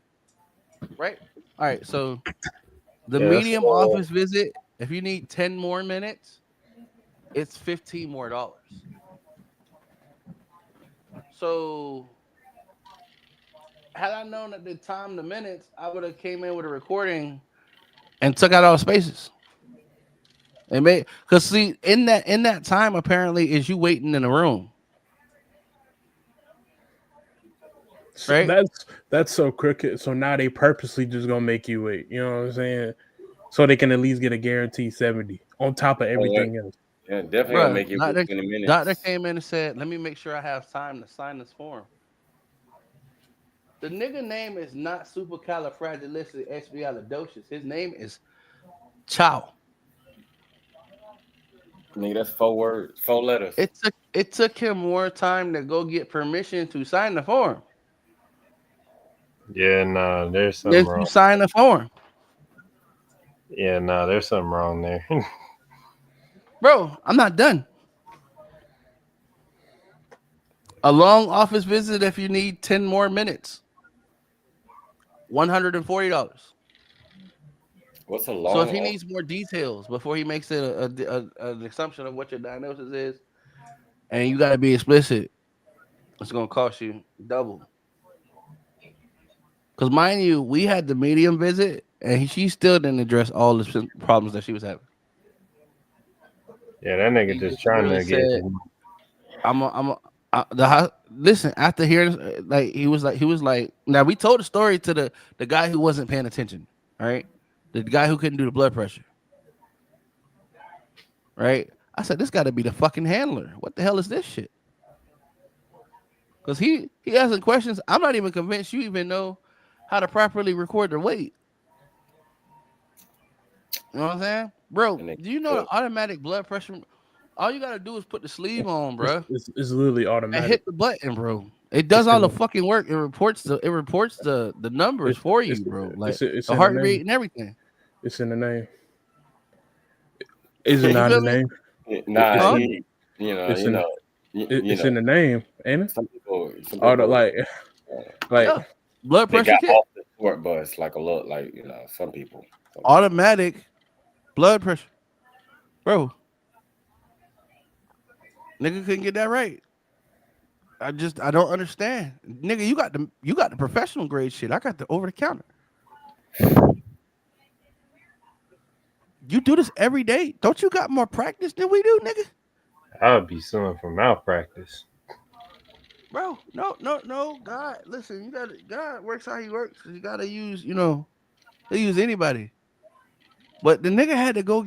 Right? All right. So the Yeah, that's medium office visit, if you need 10 more minutes, it's $15 more. So had I known at the time the minutes, I would have came in with a recording and took out all the spaces. And made because see in that time apparently is you waiting in the room. So Right? that's so crooked. So now they purposely just gonna make you wait. You know what I'm saying? So they can at least get a guaranteed 70 on top of everything else. Yeah, definitely gonna Bruh, make you wait 20 minutes. doctor came in and said, let me make sure I have time to sign this form. The nigga name is not supercalifragilisticexpialidocious. His name is Chow. Nigga, that's 4 words, 4 letters. It took him more time to go get permission to sign the form. Yeah, nah, there's something wrong. You sign the form. Yeah, nah, there's something wrong there. Bro, I'm not done. A long office visit if you need 10 more minutes. $140. What's a long? So if he needs more details before he makes it an assumption of what your diagnosis is, and you got to be explicit, it's going to cost you double. Because mind you, we had the medium visit, and she still didn't address all the problems that she was having. Yeah, that nigga just trying to get. Listen. After hearing, he was like. Now we told the story to the guy who wasn't paying attention. All right, the guy who couldn't do the blood pressure. Right. I said this got to be the fucking handler. What the hell is this shit? Because he asking questions. I'm not even convinced you even know how to properly record the weight. You know what I'm saying, bro? Do you know the automatic blood pressure? All you gotta do is put the sleeve on, bro. It's literally automatic. And hit the button, bro. It does all the fucking work. It reports the numbers for you, bro. Like the heart rate and everything. It's in the name. Is it not in the name? Nah, it's in the name, ain't it? Some people like blood pressure. They got off the short bus like a lot, like some people. Automatic blood pressure, bro. Nigga couldn't get that right. I don't understand. Nigga, you got the professional grade shit. I got the over the counter. You do this every day. Don't you got more practice than we do, nigga? I would be suing for malpractice. Bro, no. God, listen, God works how he works. You gotta use, he use anybody. But the nigga had to go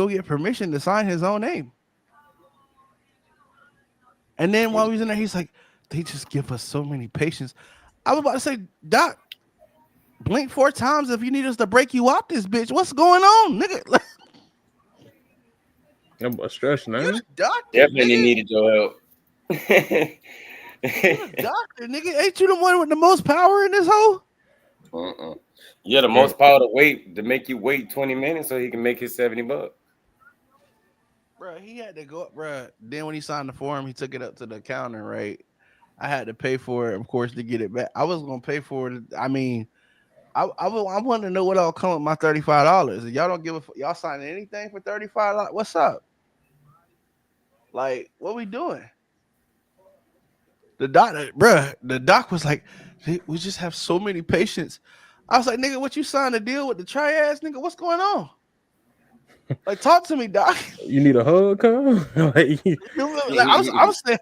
get permission to sign his own name. And then while he was in there, he's like, they just give us so many patients. I was about to say, Doc, blink 4 times if you need us to break you out this bitch. What's going on, nigga? I'm stressing, man. Definitely needed your help. You're a doctor, nigga. Ain't you the one with the most power in this hole? Yeah, the most power to make you wait 20 minutes so he can make his $70. Bro, he had to go up, bro. Then when he signed the form, he took it up to the counter, right? I had to pay for it, of course, to get it back. I was gonna pay for it. I mean, I wanted to know what all come with my $35. Y'all don't give a y'all signing anything for $35. What's up? Like, what we doing? The doc was like, we just have so many patients. I was like, nigga, what you signed a deal with the triads, nigga? What's going on? Like, talk to me, doc. You need a hug, huh? I was saying,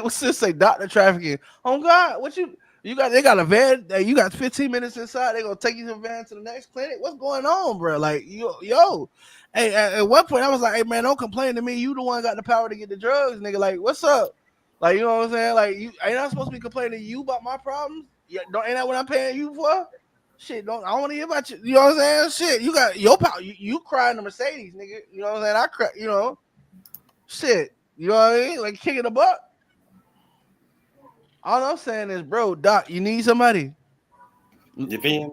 what's this say, doctor trafficking? Oh God, what you got? They got a van. You got 15 minutes inside. They gonna take you to the van to the next clinic. What's going on, bro? Like, yo. Hey, at one point I was like, hey man, don't complain to me. You the one got the power to get the drugs, nigga. Like, what's up? Like, you know what I'm saying? Like, you ain't I supposed to be complaining to you about my problems? Yeah, ain't that what I'm paying you for? Shit, I don't want to hear about you. You know what I'm saying? Shit, you got your power. You cry in the Mercedes, nigga. You know what I'm saying? I cry, Shit. You know what I mean? Like kicking the butt. All I'm saying is, bro, Doc, you need somebody. You feel me?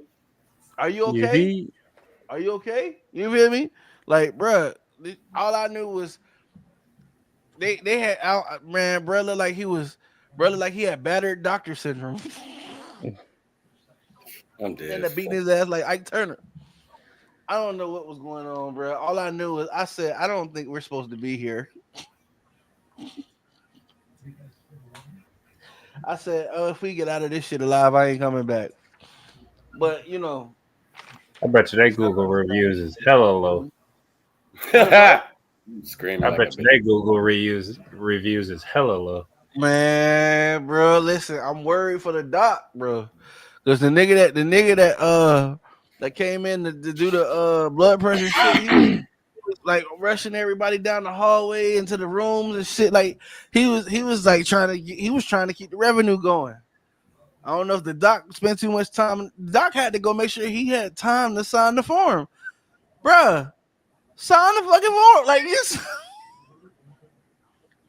Are you You okay? hear? Are you okay? You feel me? Like, bro, all I knew was they had out man, bro, looked like he was brother like he had battered doctor syndrome. I'm dead Ended as up beating fuck. his ass like Ike Turner. I don't know what was going on, bro. All I knew is I said I don't think we're supposed to be here. I said, oh, if we get out of this shit alive, I ain't coming back. But you know, I bet you that Google reviews is hella low. what bro? Screaming I like bet a you bitch. that Google reviews is hella low. Man, bro, listen, I'm worried for the doc, bro. Because the nigga that came in to do the blood pressure shit, he was like rushing everybody down the hallway into the rooms and shit. Like he was like trying to keep the revenue going. I don't know if the doc spent too much time. Doc had to go make sure he had time to sign the form, bruh. Sign the fucking form, like this.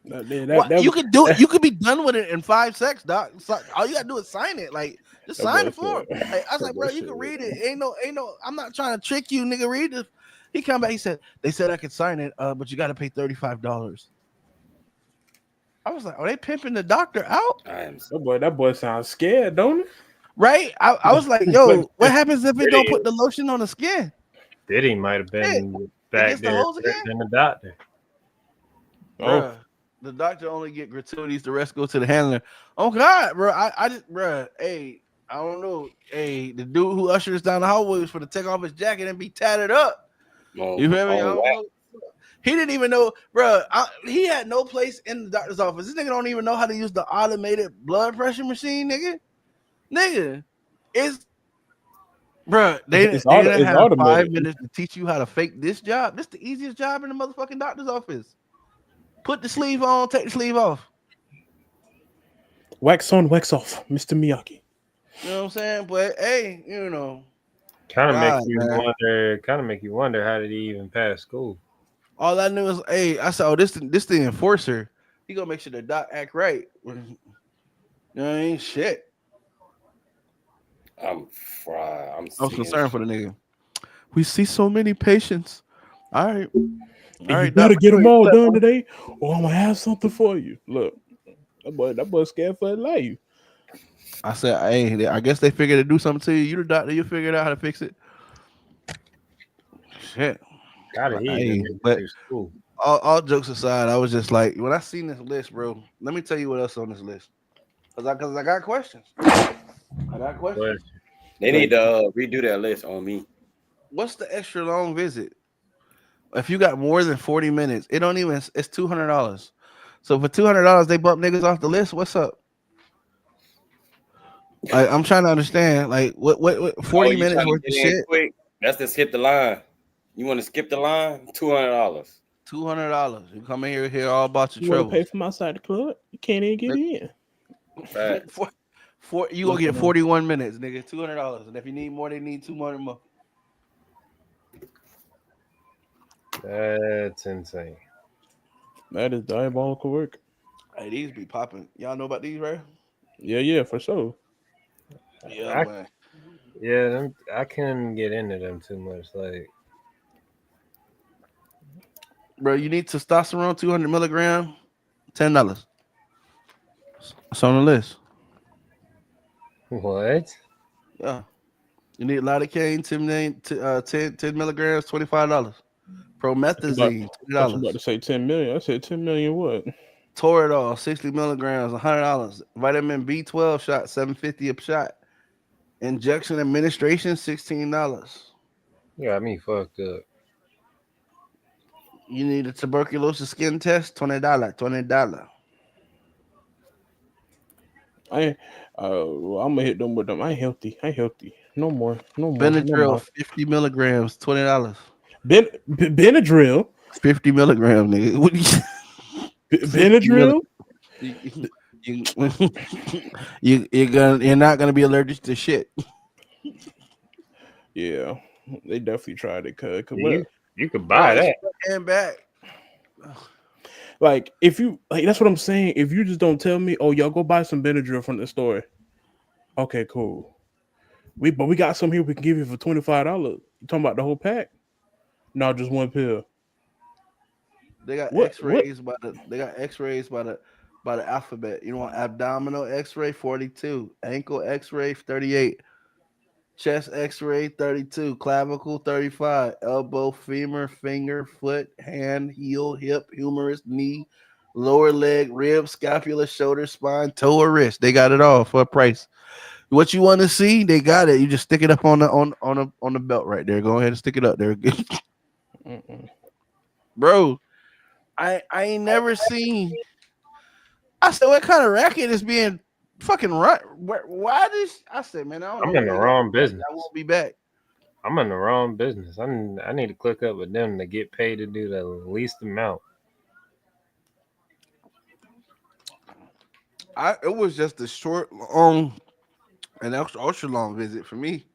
What you could do it. You could be done with it in 5 seconds, doc. All you gotta do is sign it. Like just That sign boy the form. said. Like, I was That like, boy bro, you said. can read it. Ain't no. I'm not trying to trick you, nigga. Read it. He come back. He said they said I could sign it, but you got to pay $35. I was like, are they pimping the doctor out? I am That boy sounds scared, don't Right? I was like, it? yo, what happens if it don't Diddy, put the lotion on the skin? Diddy might have Shit, been it back gets the there holes again, than the doctor. Oh, bruh. The doctor only get gratuities. The rest go to the handler. Oh God, bro. I just, bruh. Hey, I don't know. Hey, the dude who ushered us down the hallway was for to take off his jacket and be tatted up. You feel me? I don't know. He didn't even know, bro. He had no place in the doctor's office. This nigga don't even know how to use the automated blood pressure machine, nigga. It's, bro. They didn't it's have automated. 5 minutes to teach you how to fake this job. This the easiest job in the motherfucking doctor's office. Put the sleeve on, take the sleeve off. Wax on, wax off, Mr. Miyagi. You know what I'm saying? But hey, you know, Kind of make God, you man. wonder. Kind of make you wonder how did he even pass school? All I knew is, hey, I said, oh, this the enforcer. He gonna make sure the doc act right. You know, ain't shit. I'm fried. I'm I was seeing concerned for shit. the nigga. We see so many patients. All right, And you better get them all done today, or I'm gonna have something for you. Look, that boy scared for his life. I said, hey, I guess they figured to do something to you. You the doctor, you figured out how to fix it. Shit. How did he even Hey, make it but through school? all jokes aside, I was just like, when I seen this list, bro. Let me tell you what else on this list, cause I got questions. I got questions. But They need to redo that list on me. What's the extra long visit? If you got more than 40 minutes, it don't even. It's $200. So for $200, they bump niggas off the list. What's up? Like, I'm trying to understand. Like, what Oh, 40 you minutes trying to worth of get in shit? quick? That's to skip the line. You want to skip the line? $200. $200. You come in here, hear all about your You want to pay troubles. from outside the club? You can't even get in. Facts. You gonna get 41 minutes, nigga. $200. And if you need more, they need 200 more. that's insane. That is diabolical work. Hey, these be popping. Y'all know about these, right? Yeah, for sure. Yeah, man. I couldn't get into them too much. Like, Bro, you need testosterone, 200 milligram, $10. It's on the list. what? Yeah. You need lidocaine, 10 milligrams, $25. Promethazine, Thought you about to $20. say 10 million. I said 10 million what? Toradol, 60 milligrams, $100. Vitamin B12 shot, $7.50 a shot. Injection administration, $16. You got me fucked up. You need a tuberculosis skin test, $20. I'm gonna hit them with them. I ain't healthy. No more. Benadryl, 50 milligrams, $20. Benadryl. 50 milligrams, nigga. What do you 50 Benadryl. you, you're not gonna be allergic to shit. Yeah, they definitely tried it. Cause You could Bro, buy it's that. front and back. Like if you like, that's what I'm saying. If you just don't tell me, oh y'all go buy some Benadryl from the store. Okay, cool. But we got some here we can give you for $25. You talking about the whole pack? No, just one pill. They got What? What? X-rays by the alphabet. You know, abdominal X-ray 42, ankle X-ray 38, chest X-ray 32, clavicle 35, elbow, femur, finger, foot, hand, heel, hip, humerus, knee, lower leg, rib, scapula, shoulder, spine, toe, or wrist. They got it all for a price. What you want to see, they got it. You just stick it up on the belt right there. Go ahead and stick it up there, bro. I ain't never seen. I said, what kind of racket is being fucking run? Why this? I said, man, I don't know. I'm in the wrong business. I won't be back. I'm in the wrong business. I need to click up with them to get paid to do the least amount. It was just a short, an ultra long visit for me.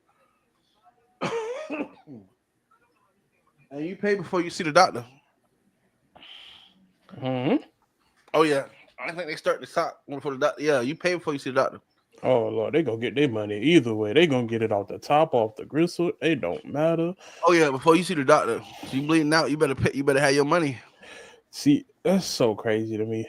And you pay before you see the doctor. Mm-hmm. Oh yeah, I think they start the top before the doctor. Yeah, you pay before you see the doctor. Oh Lord, they gonna get their money either way. They gonna get it off the top, off the gristle. It don't matter. Oh yeah, before you see the doctor, so you bleeding out, you better pay. You better have your money. See, that's so crazy to me.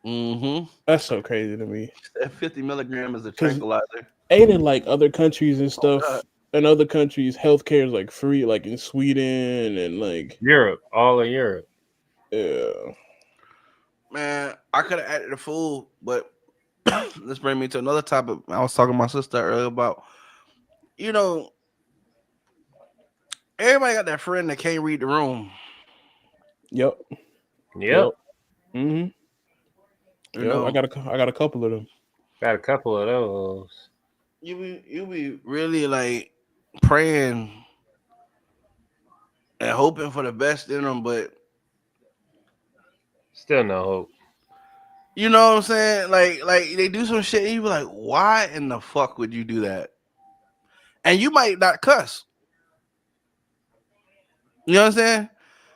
Mm-hmm. That's so crazy to me. That 50 milligram is a tranquilizer. Ain't in like other countries and stuff. God. In other countries, healthcare is like free, like in Sweden and like Europe, all of Europe. Yeah. Man, I could have acted a fool, but this brings me to another topic. I was talking to my sister earlier about, you know, everybody got that friend that can't read the room. Yep. Mm-hmm. You know, I got a couple of them. Got a couple of those. You be really like praying and hoping for the best in them, but still no hope. You know what I'm saying? Like they do some shit and you be like, why in the fuck would you do that? And you might not cuss. You know what I'm saying?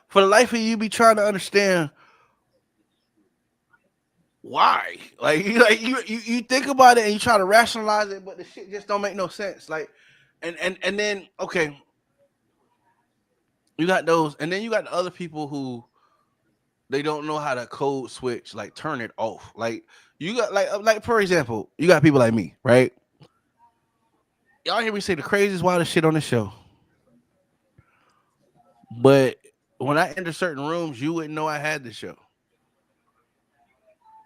For the life of you, be trying to understand why. Like you think about it and you try to rationalize it, but the shit just don't make no sense. Like, and then okay, you got those, and then you got the other people who they don't know how to code switch, like turn it off. Like you got like for example, you got people like me, right? Y'all hear me say the craziest, wildest shit on the show. But when I enter certain rooms, you wouldn't know I had the show.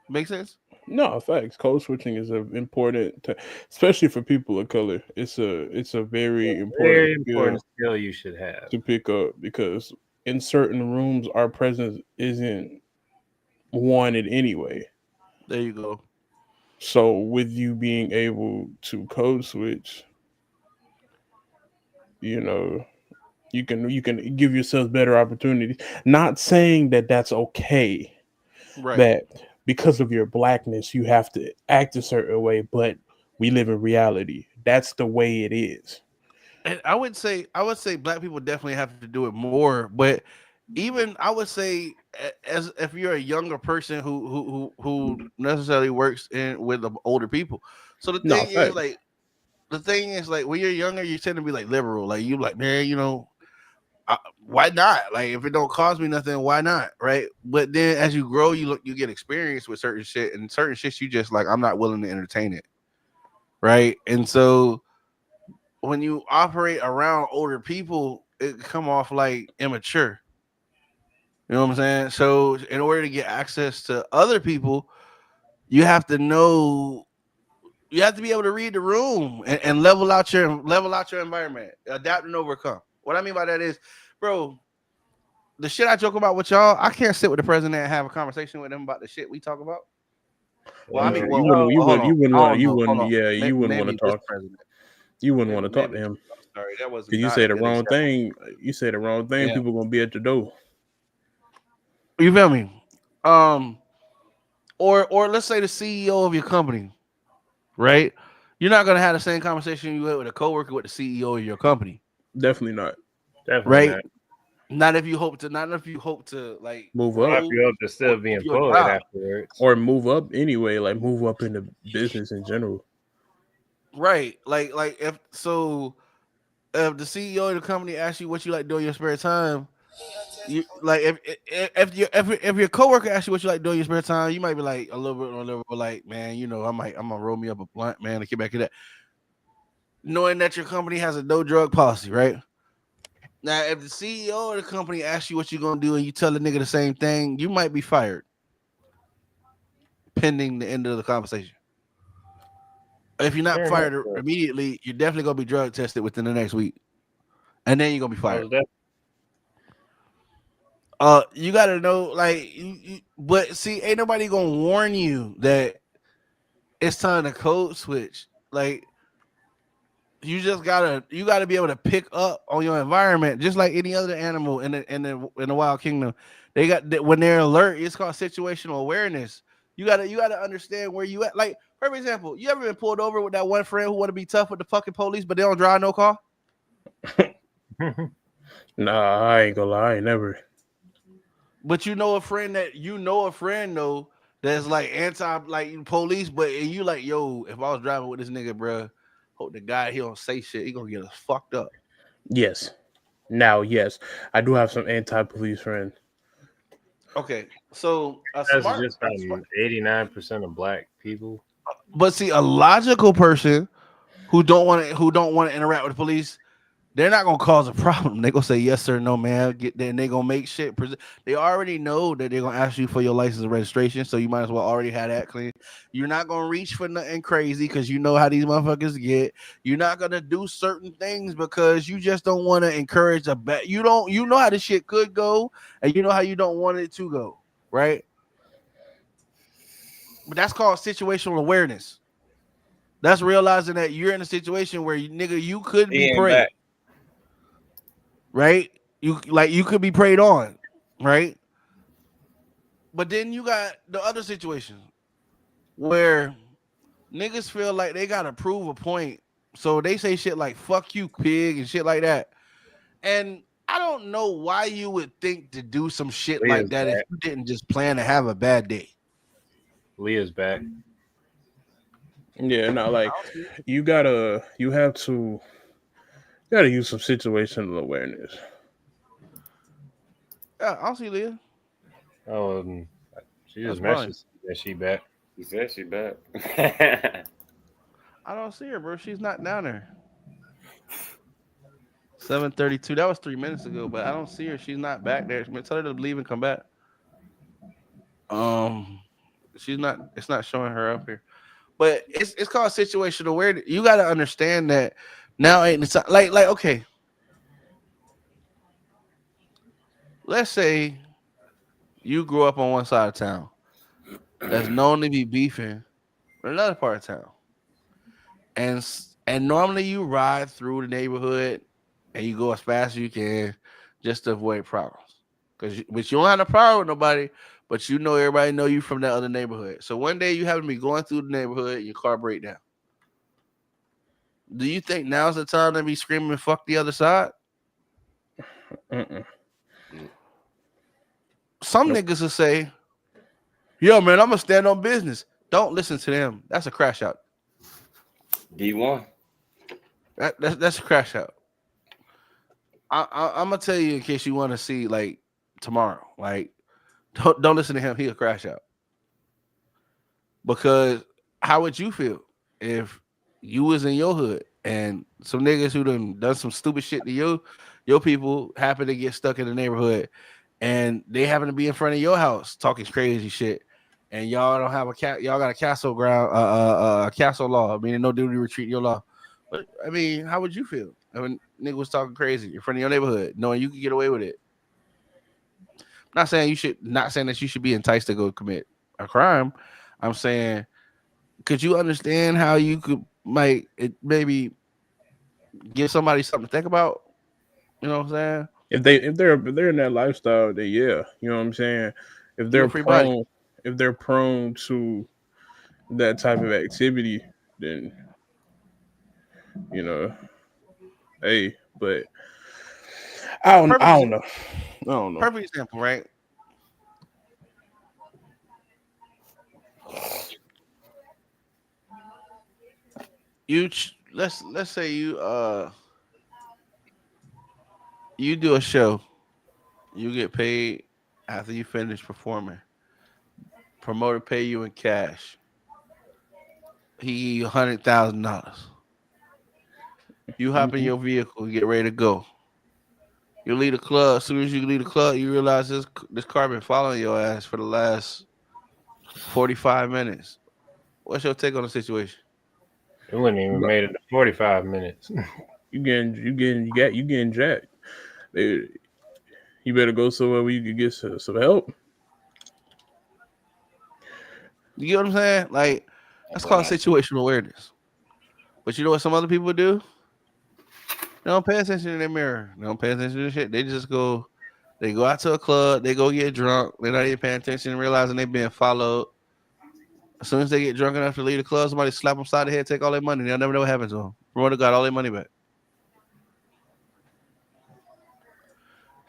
Make sense? No, facts. Code switching is important, especially for people of color. It's a very important skill you should have to pick up, because in certain rooms our presence isn't wanted anyway. There you go. So with you being able to code switch, you know, you can give yourself better opportunities. Not saying that that's okay, right? That because of your blackness you have to act a certain way, but we live in reality. That's the way it is. And I would say black people definitely have to do it more, but even I would say, as if you're a younger person who necessarily works with the older people. So the thing is like when you're younger, you tend to be like liberal, like you like, man, you know, why not? Like if it don't cost me nothing, why not? Right? But then as you grow, you get experience with certain shit, and certain shit you just like, I'm not willing to entertain it. Right? And so when you operate around older people, it come off like immature. You know what I'm saying? So in order to get access to other people, you have to know, you have to be able to read the room and level out your environment, adapt and overcome. What I mean by that is, bro, the shit I joke about with y'all, I can't sit with the president and have a conversation with him about the shit we talk about. Well, I mean, you wouldn't want to talk. You wouldn't want to talk to him. Sorry, that was because you say the wrong thing. You say the wrong thing. Yeah. People gonna be at the door. You feel me? Or let's say the CEO of your company, right? You're not gonna have the same conversation you had with a coworker with the CEO of your company. Definitely not. Definitely right? Not. Not if you hope to like Move Well, up if grow you hope to still or be keep your employed job. afterwards. or move up anyway, like move up in the business in general. Right. Like if the CEO of the company asks you what you like doing in your spare time, you like if your coworker asks you what you like doing in your spare time, you might be like a little bit like, man, I'm gonna roll me up a blunt, man, to get back to that. Knowing that your company has a no drug policy, right? Now, if the CEO of the company asks you what you're gonna do and you tell the nigga the same thing, you might be fired pending the end of the conversation. If you're not Fair enough. fired immediately, you're definitely gonna be drug tested within the next week, and then you're gonna be fired. You gotta know, like, but see, ain't nobody gonna warn you that it's time to code switch. Like, you gotta be able to pick up on your environment, just like any other animal in the wild kingdom. They got when they're alert, it's called situational awareness. You gotta understand where you at. Like, for example, you ever been pulled over with that one friend who want to be tough with the fucking police, but they don't drive no car? Nah, I ain't gonna lie, I ain't never. But a friend though that's like anti like police, but and you like, yo, if I was driving with this nigga, bro, hope the guy he don't say shit, he gonna get us fucked up. Yes. Now, yes, I do have some anti-police friends. Okay, so That's just from 89% of black people. but see, a logical person who don't want to interact with the police, they're not gonna cause a problem. They gonna say yes sir, no man. Get there, and they gonna make shit. They already know that they're gonna ask you for your license and registration, so you might as well already have that clean. You're not gonna reach for nothing crazy because you know how these motherfuckers get. You're not gonna do certain things because you just don't want to encourage a bet. You know how this shit could go, and you know how you don't want it to go, right? But that's called situational awareness. That's realizing that you're in a situation where nigga, you could be Being preyed, back. right? You could be preyed on, right? But then you got the other situation where niggas feel like they gotta prove a point. So they say shit like fuck you, pig, and shit like that. And I don't know why you would think to do some shit like Leah's that if back. you didn't just plan to have a bad day. Leah's back. Yeah, not like you gotta use some situational awareness. Yeah, I'll see Leah. Oh, she That's just fine. messaged that she back. He said she back. I don't see her, bro. She's not down there. 7:32. That was 3 minutes ago, but I don't see her. She's not back there. Tell her to leave and come back. Um, she's not. It's not showing her up here. But it's called situational awareness. You got to understand that now ain't the time. Like okay, let's say you grew up on one side of town that's known to be beefing with another part of town, and normally you ride through the neighborhood and you go as fast as you can just to avoid problems. But you don't have a problem with nobody, but you know everybody know you from that other neighborhood. So one day you happen to be going through the neighborhood, and your car break down. Do you think now's the time to be screaming "fuck the other side"? Mm-mm. Some Nope. niggas will say, "Yo, man, I'm gonna stand on business." Don't listen to them. That's a crash out. D1. That's a crash out. I'm gonna tell you in case you want to see like tomorrow. Like, don't listen to him. He'll crash out. Because how would you feel if you was in your hood and some niggas who done some stupid shit to your people happen to get stuck in the neighborhood and they happen to be in front of your house talking crazy shit and y'all don't have y'all got a castle ground castle law, meaning no duty retreat your law. But I mean, how would you feel? I mean, nigga was talking crazy in front of your neighborhood, knowing you could get away with it. Not saying that you should be enticed to go commit a crime. I'm saying, could you understand how you could maybe give somebody something to think about? You know what I'm saying? If they're in that lifestyle, then yeah, you know what I'm saying. If You a they're free body. prone if they're prone to that type of activity, then you know, hey, but I Perfect don't example. know. I don't know. Perfect example, right? Let's say you do a show, you get paid after you finish performing. Promoter pay you in cash. He give you $100,000. You hop in Mhm. your vehicle, you get ready to go. You leave the club. As soon as you leave the club, you realize this car been following your ass for the last 45 minutes. What's your take on the situation? It wouldn't even Look, made it to 45 minutes. you getting jacked. Eh, You better go somewhere where you can get some help. You get what I'm saying? Like, I that's will called not. situational awareness. But you know what some other people do? They don't pay attention in their mirror. They don't pay attention to shit. They go out to a club, they go get drunk, they're not even paying attention, realizing they're being followed. As soon as they get drunk enough to leave the club, somebody slap them side the head, take all their money. They'll never know what happened to them. Promoter got all their money back.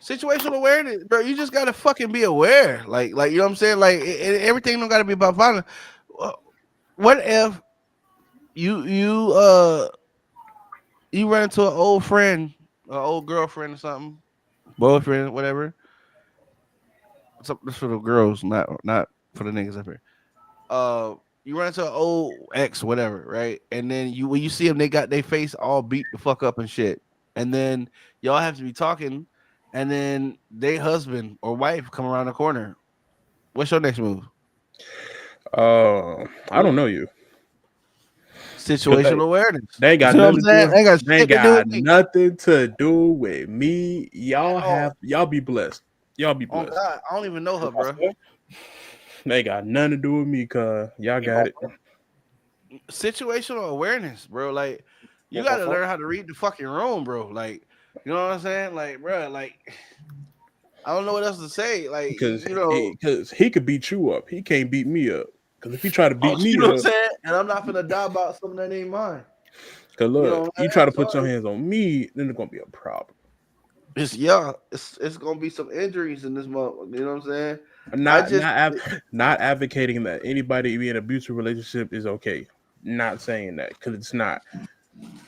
Situational awareness, bro. You just gotta fucking be aware. Like you know what I'm saying? Like everything don't gotta be about violence. What if you you run into an old friend, an old girlfriend or something, boyfriend, whatever. This for the girls, not for the niggas up here. You run into an old ex, whatever, right? And then when you see them, they got their face all beat the fuck up and shit. And then y'all have to be talking, and then they husband or wife come around the corner. What's your next move? I don't know you. Cause Situational awareness. they ain't You got know what I'm nothing to saying? do. They ain't got They shit ain't to do got with me nothing to do with me. at all. Y'all be blessed. Y'all be Oh blessed. God, I don't even know her, bro. They ain't got nothing to do with me, cause y'all If I got it. Situational awareness, bro. Like you if I got to fuck, learn how to read the fucking room, bro. Like you know what I'm saying? Like, bro, like I don't know what else to say. Like Because you know, he could beat you up. He can't beat me up. Because if he try to beat you me know what I'm up, saying? And I'm not gonna die about something that ain't mine. cause You look, know what I'm you try saying? to put your So hands on me, then it's gonna be a problem. it's gonna be some injuries in this month. You know what I'm saying? I'm I just not advocating that anybody be in an abusive relationship is okay. Not saying that because it's not.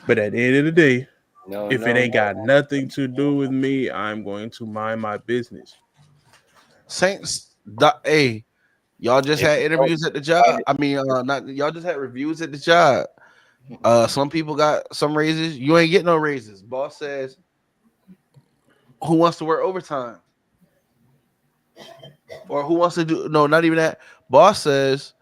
But at the end of the day, no, if it no, ain't no. got nothing to do with me, I'm going to mind my business. Saints. Hey, y'all just If had you don't, interviews at the job. I mean, not y'all just had reviews at the job. Some people got some raises. You ain't getting no raises. Boss says, "Who wants to work overtime?" Or who wants to do? No, not even that. Boss says,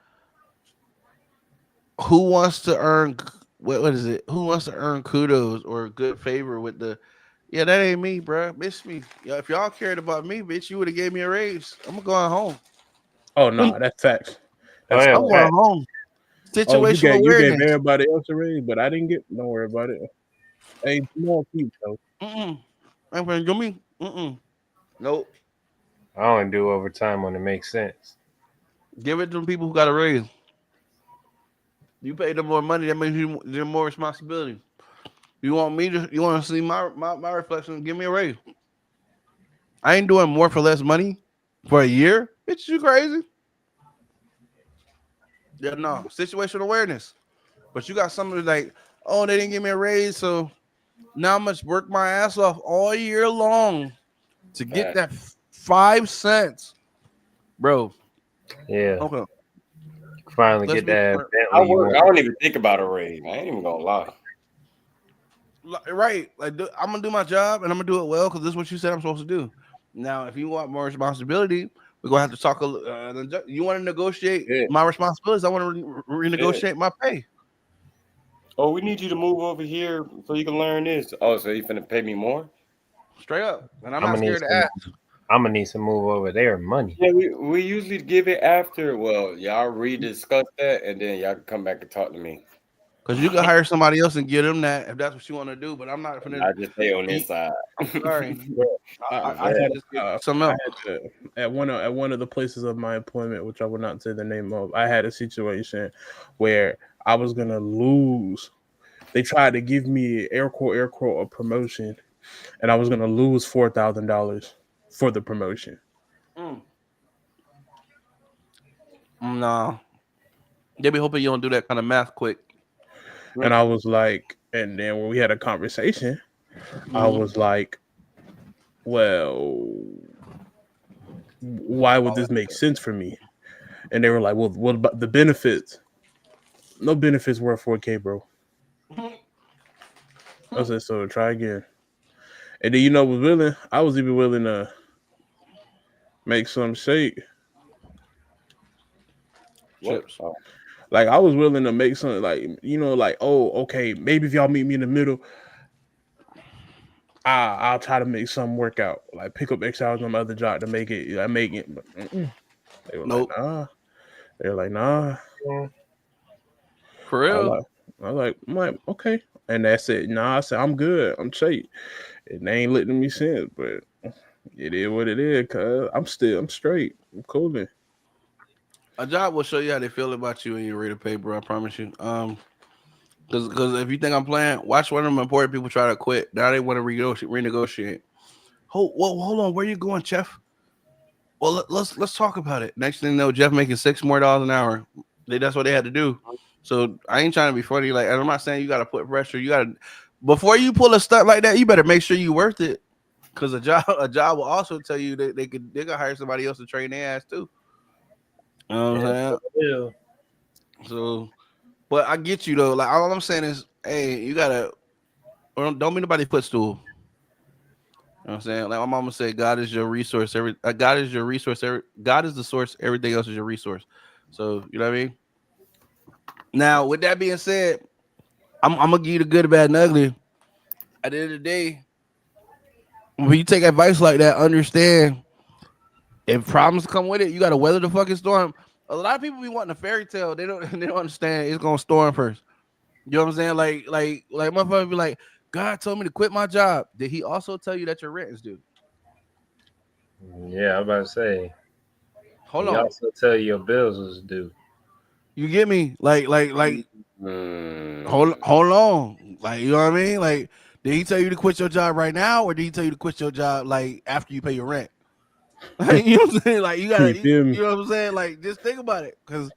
"Who wants to earn? What is it? Who wants to earn kudos or good favor with the?" Yeah, that ain't me, bro. Miss me. Yeah, if y'all cared about me, bitch, you would have gave me a raise. I'm going home. Oh no, that's facts. Oh That's yeah, I'm all. going fact. home. Oh, Situational you gave awareness. everybody else a raise, but I didn't get. Don't worry about it. Hey, more people though. Mm-mm. I'm going to me. Mm-mm. Nope. I only do overtime when it makes sense. Give it to the people who got a raise. You pay them more money, that means you them more responsibility. You want me to? You want to see my reflection? Give me a raise. I ain't doing more for less money for a year. Bitch, you crazy? Yeah, no. Situational awareness. But you got somebody like, oh, they didn't give me a raise, so now I must work my ass off all year long to get fact. that 5 cents, bro. Yeah, Okay, finally let's get be that I Bentley you work. I want. don't even think about a raise. I ain't even gonna lie. right. Like I'm gonna do my job and I'm gonna do it well because this is what you said I'm supposed to do. Now, if you want more responsibility, we're gonna have to talk. You want to negotiate Yeah, my responsibilities? I want to yeah. renegotiate my pay. Oh, we need you to move over here so you can learn this. Oh, so you finna pay me more? Straight up, and I'm I'm not gonna need scared to some. ask I'm gonna need some move over there money. Yeah, we usually give it after. Well, y'all rediscuss that, and then y'all can come back and talk to me. because you can hire somebody else and get them that if that's what you want to do. But I'm not And gonna. I just stay on this side. Sorry, Bro, I can just get some I else. had to, at one of the places of my employment, which I will not say the name of. I had a situation where I was gonna lose. They tried to give me air quote a promotion, and I was gonna lose $4,000 for the promotion. Nah, they be hoping you don't do that kind of math quick. And I was like, and then when we had a conversation, I Mhm. was like, well, why would this make sense for me? And they were like, well, what about the benefits? No benefits worth 4K, bro. I said, so try again. And then I was even willing to make some shake. What? Chips. Oh. Like I was willing to make something like, oh, okay, maybe if y'all meet me in the middle, I'll try to make something work out. Like pick up extra hours on my other job to make it. I make it. But, they were Nope. like, nah. They were like, nah. For I was real. like, I'm like, okay. And that's it. Nah, I said, I'm good. I'm straight. And they ain't letting me since, but it is what it is, cuz I'm straight. I'm cooling. A job will show you how they feel about you and your rate of pay, bro. I promise you. Because if you think I'm playing, watch one of them important people try to quit. Now they want to renegotiate. Hold on. Where you going, Jeff? Well, let's talk about it. Next thing you know, Jeff making $6 more an hour. That's what they had to do. So I ain't trying to be funny. Like I'm not saying you got to put pressure. You got to before you pull a stunt like that, you better make sure you worth it. Because a job will also tell you that they could hire somebody else to train their ass too. You know what I'm saying? So, but I get you though. Like all I'm saying is, hey, you gotta don't be nobody footstool. You know what I'm saying? Like my mama said, God is your resource. God is your resource. God is the source. Everything else is your resource. So you know what I mean. Now, with that being said, I'm gonna give you the good, the bad, and ugly. At the end of the day, when you take advice like that, understand if problems come with it, you gotta weather the fucking storm. A lot of people be wanting a fairy tale. They don't they don't understand it's gonna storm first. You know what I'm saying? Like motherfucker be like, God told me to quit my job. Did he also tell you that your rent is due? Yeah, I'm about to say. Hold He on. also tell you your bills was due. You get me? Like Mm. hold on. Like you know what I mean? Like, did he tell you to quit your job right now, or did he tell you to quit your job like after you pay your rent? You know what I'm saying? Like You feel me? you know what I'm saying? Like just think about it. Cause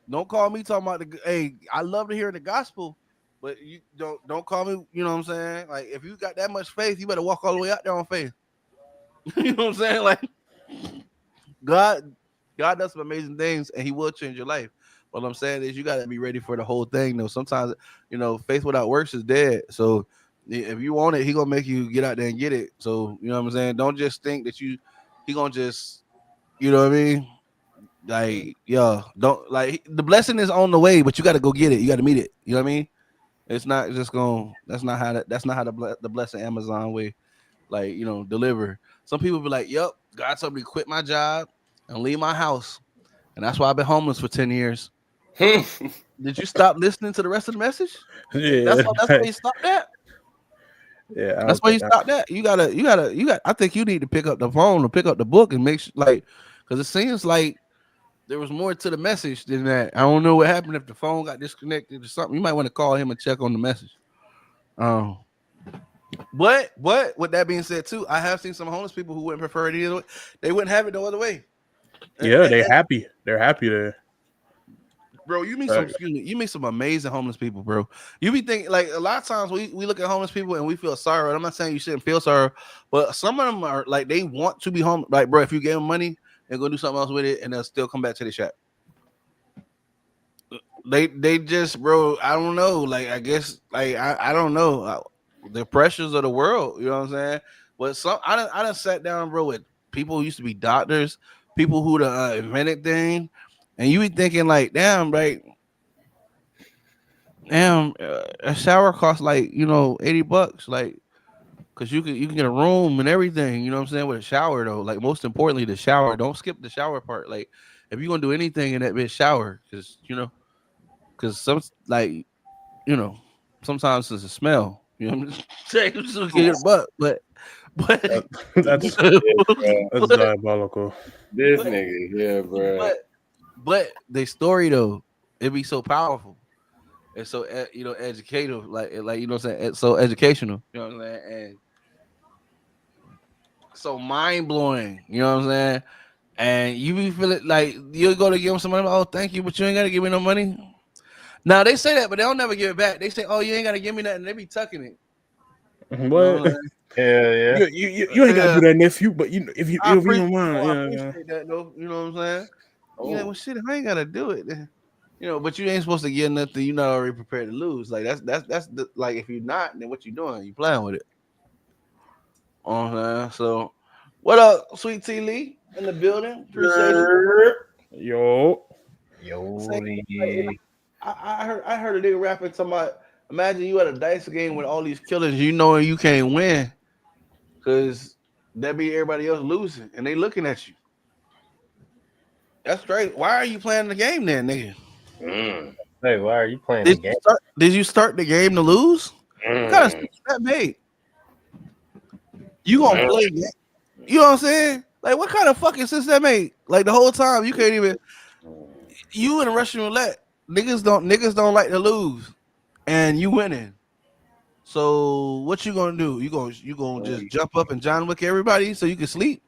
don't call me talking about hey, I love to hear the gospel, but you don't call me, you know what I'm saying? Like if you got that much faith, you better walk all the way out there on faith. You know what I'm saying? Like God does some amazing things and he will change your life. What I'm saying is you got to be ready for the whole thing. Though sometimes, faith without works is dead. So if you want it, he gonna make you get out there and get it. So you know what I'm saying? Don't just think that he gonna just, you know what I mean? Like, yeah, don't like the blessing is on the way, but you got to go get it. You got to meet it. You know what I mean? It's not just going. That's not how the blessing Amazon way, like deliver. Some people be like, "Yep, God told me to quit my job and leave my house, and that's why I've been homeless for 10 years." Did you stop listening to the rest of the message? Yeah, That's where you stopped at. yeah. I That's was where you like, stopped at. You gotta. I think you need to pick up the phone or pick up the book and make sure, like, because it seems like there was more to the message than that. I don't know what happened if the phone got disconnected or something. You might want to call him and check on the message. But with that being said, too, I have seen some homeless people who wouldn't prefer it either way. They wouldn't have it no other way. yeah, they happy. They're happy to. Bro, you meet Right. you meet some amazing homeless people, bro. You be thinking like a lot of times we look at homeless people and we feel sorry. I'm not saying you shouldn't feel sorry, but some of them are like they want to be home. Like, bro, if you gave them money, they'll go do something else with it and they'll still come back to the shack. They just, bro, I don't know. Like, I guess, like, I don't know. The pressures of the world, you know what I'm saying? But I done sat down, bro, with people who used to be doctors, people who invented things, and you be thinking like, damn, right? Damn, a shower costs like $80, like, cause you can get a room and everything, you know what I'm saying, with a shower though. Like most importantly, the shower. Don't skip the shower part. Like if you're gonna do anything in that bitch, shower, cause some like sometimes it's a smell. You know what I'm saying? Just get a butt, but That's Yeah, bro. that's diabolical. This but nigga, yeah, bro. but but the story though, it be so powerful. It's so educative, like you know what I'm saying. It's so educational, you know what I'm saying. And so mind blowing. You know what I'm saying? And you be feeling like you go to give them some money. Oh, thank you, but you ain't gotta give me no money. Now they say that, but they don't never give it back. They say, "Oh, you ain't gotta give me nothing." They be tucking it. You know what I'm What? saying? Yeah. You ain't gotta Yeah, do that, nephew. But if I you don't I mind, appreciate that though. You know what I'm saying? You like, Oh, well, shit, if I ain't gotta do it, then, but you ain't supposed to get nothing. You're not already prepared to lose. Like that's the, like if you're not, then what you doing? You playing with it. So, what up, Sweet T Lee in the building? Appreciate you. yo, Same, Yo, like, I heard a nigga rapping talking about. Imagine you at a dice game with all these killers, you know, you can't win because that be everybody else losing, and they looking at you. That's great. Why are you playing the game then, nigga? mm, hey, why are you playing the game? Did you start the game to lose? What kind of sense mm, that made? You gonna mm. play? You know what I'm saying? Like, what kind of fucking sense that made? Like the whole time you can't even. You in a Russian roulette. Niggas don't like to lose, and you winning. So what you gonna do? You gonna just jump up and John Wick everybody so you can sleep?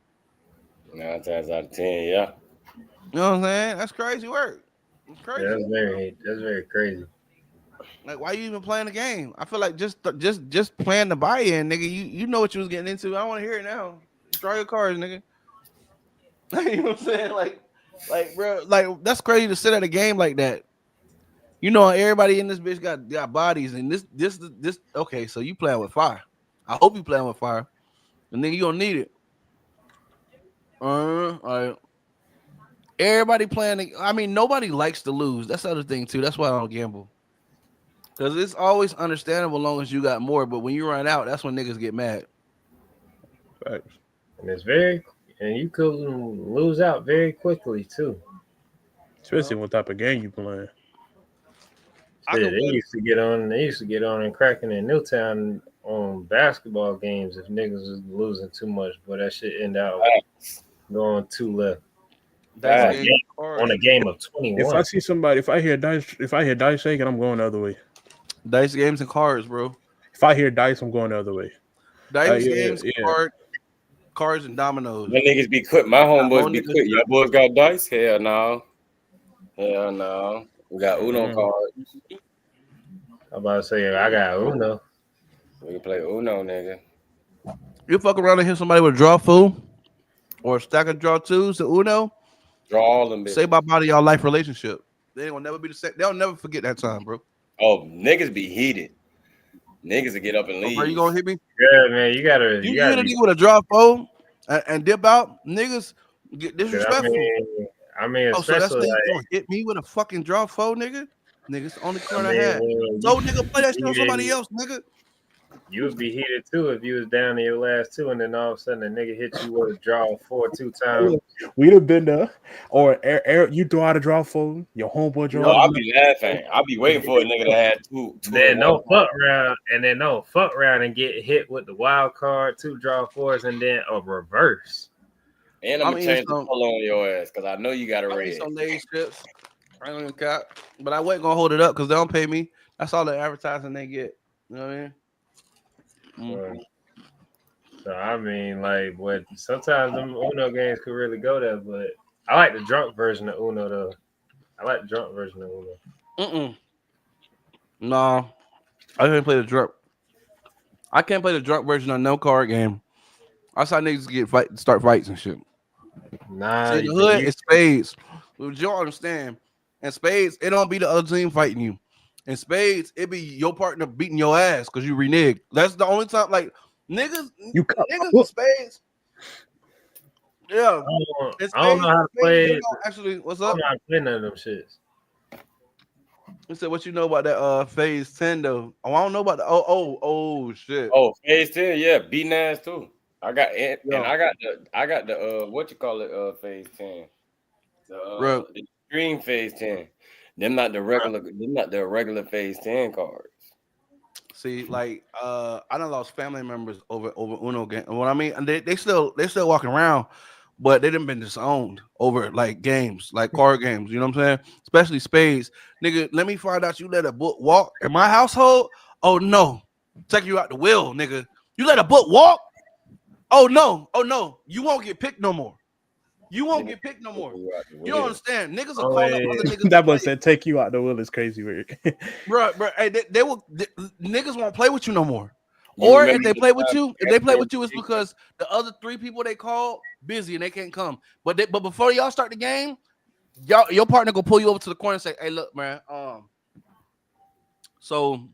9 times out of 10, yeah. You know what I'm saying? That's crazy work. It's Yeah, crazy. that's very crazy. Like, why you even playing the game? I feel like just playing the buy-in, nigga. You know what you was getting into. I want to hear it now. Draw your cards, nigga. You know what I'm saying? Like, bro, like that's crazy to sit at a game like that. You know, everybody in this bitch got bodies, and this. Okay, so you playing with fire. I hope you playing with fire, and nigga, you don't need it. All right. Everybody playing. I mean, nobody likes to lose. That's the other thing too. That's why I don't gamble. Because it's always understandable as long as you got more. But when you run out, that's when niggas get mad. facts. And and you could lose out very quickly too. Especially what type of game you playing. I Shit, could they win. used to get on. They used to get on and cracking in Newtown on basketball games if niggas was losing too much. But that shit end out Facts. going two left Dice on a Facts. game game cards. game of If 21. I see somebody, if I hear dice shaking, I'm going the other way. Dice games and cards, bro. If I hear dice, I'm going the other way. Dice Yeah, games, yeah. cards and dominoes. My niggas be quick. My Got more homeboys be niggas. quick. Your boys got dice? Hell no. Hell no. We got Uno Mm. cards. I'm about to say I got Uno. We can play Uno, nigga. You fuck around and hit somebody with a draw fool or a stack of draw twos to Uno. Draw all them Say bitches. bye bye to y'all life relationship. They ain't gonna never be the same. They'll never forget that time, bro. Oh, niggas be heated. Niggas will get up and Oh, bro, you leave. gonna hit me? Yeah, man, You you you gotta hit a be. nigga with a draw four and dip out, niggas get 'Cause I disrespectful. mean, Oh, so that's especially nigga like gonna hit me with a fucking draw four, nigga? Nigga, it's the only I card I mean, had. well, So nigga, play that shit on somebody heated, else, nigga. you would be heated too if you was down to your last two, and then all of a sudden a nigga hit you with a draw 4 2 times. Look, we'd have been there. Or you throw out a draw for your homeboy You draw Oh, know, out I'll another. be laughing. I'll be waiting for a nigga to have two in Then one no card. fuck round, and get hit with the wild card, two draw fours, and then a reverse. And I'm I'm gonna eating change the some. color on your ass because I know you got a I'm eating red. some Lay's chips. I don't even cap, but I wasn't gonna hold it up because they don't pay me. That's all the advertising they get. You know what I mean? So, Mm-hmm. so I mean, like, what sometimes them Uno games could really go there, but I like the drunk version of Uno though. I like the drunk version of Uno. Mm-mm. No, I can't play the drunk. I can't play the drunk version of no card game. I saw niggas start fights and shit. Nah, See, in the but hood, it's spades. But you don't understand. And spades, it don't be the other team fighting you. In spades, it be your partner beating your ass because you reneged. That's the only time, like niggas, You cut. niggas in spades. Yeah, in I don't know how to spades, play. they I don't actually. What's don't up? know how to play none of them shits. I said, what you know about that phase 10 though? Oh, I don't know about the oh shit. Oh, phase 10, yeah, beating ass too. I got it, and Yo, I got the what you call it, phase 10. bro, The extreme phase 10. Them not the regular phase 10 cards. see, like I done lost family members over Uno game. And what I mean, and they still walking around, but they done been disowned over like games, like card games. You know what I'm saying? Especially spades, nigga. Let me find out you let a book walk in my household. Oh no, take you out the will, nigga. You let a book walk? Oh no, you won't get picked no more. You won't get picked no more. You don't understand. Niggas will call up other niggas. That boy said, "Take you out the will is crazy, weird." Bro. Hey, niggas won't play with you no more. You Or if remember they the play with time you, it's because the other 3 people they called busy and they can't come. But before y'all start the game, your partner gonna pull you over to the corner and say, "Hey, look, man. So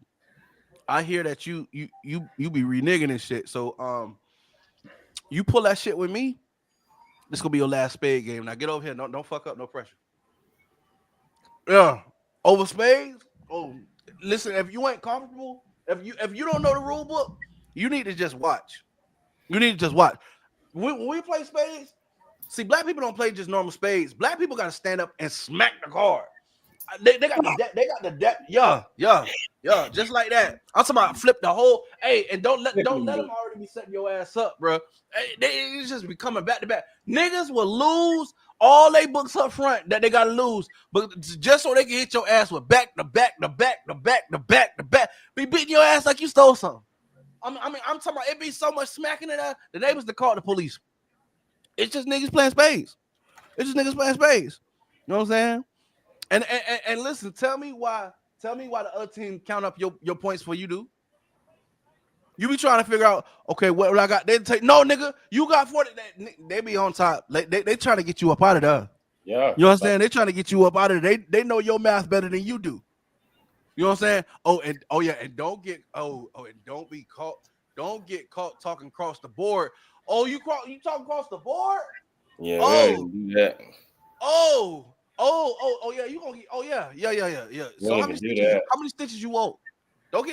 I hear that you be reneging and shit. So you pull that shit with me. This gonna be your last spade game. Now get over here. Don't fuck up. No pressure. Yeah, over spades. Oh, listen. If you ain't comfortable, if you don't know the rule book, you need to just watch. You need to just watch. When we play spades, see, black people don't play just normal spades. Black people got to stand up and smack the card. They got the depth. Yeah, just like that. I'm talking about flip the whole. Hey, and don't let them already be setting your ass up, bro. Hey, they just be coming back to back. Niggas will lose all they books up front that they gotta lose, but just so they can hit your ass with back to back to back to back to back to back. Be beating your ass like you stole something. I'm talking about it be so much smacking in there. The neighbors to call the police. It's just niggas playing spades. It's just niggas playing spades. You know what I'm saying? And listen, tell me why the other team count up your points for you do. You be trying to figure out, okay, what I got. They take no nigga, you got 40. They be on top. They trying to get you up out of there. Yeah. You know what I'm saying? They trying to get you up out of there. They know your math better than you do. You know what I'm saying? And don't get and don't be caught. Don't get caught talking across the board. Oh, you talking across the board? Yeah, oh, do that. Yeah, you gonna get yeah. You So don't how many even do that. stitches you want? Don't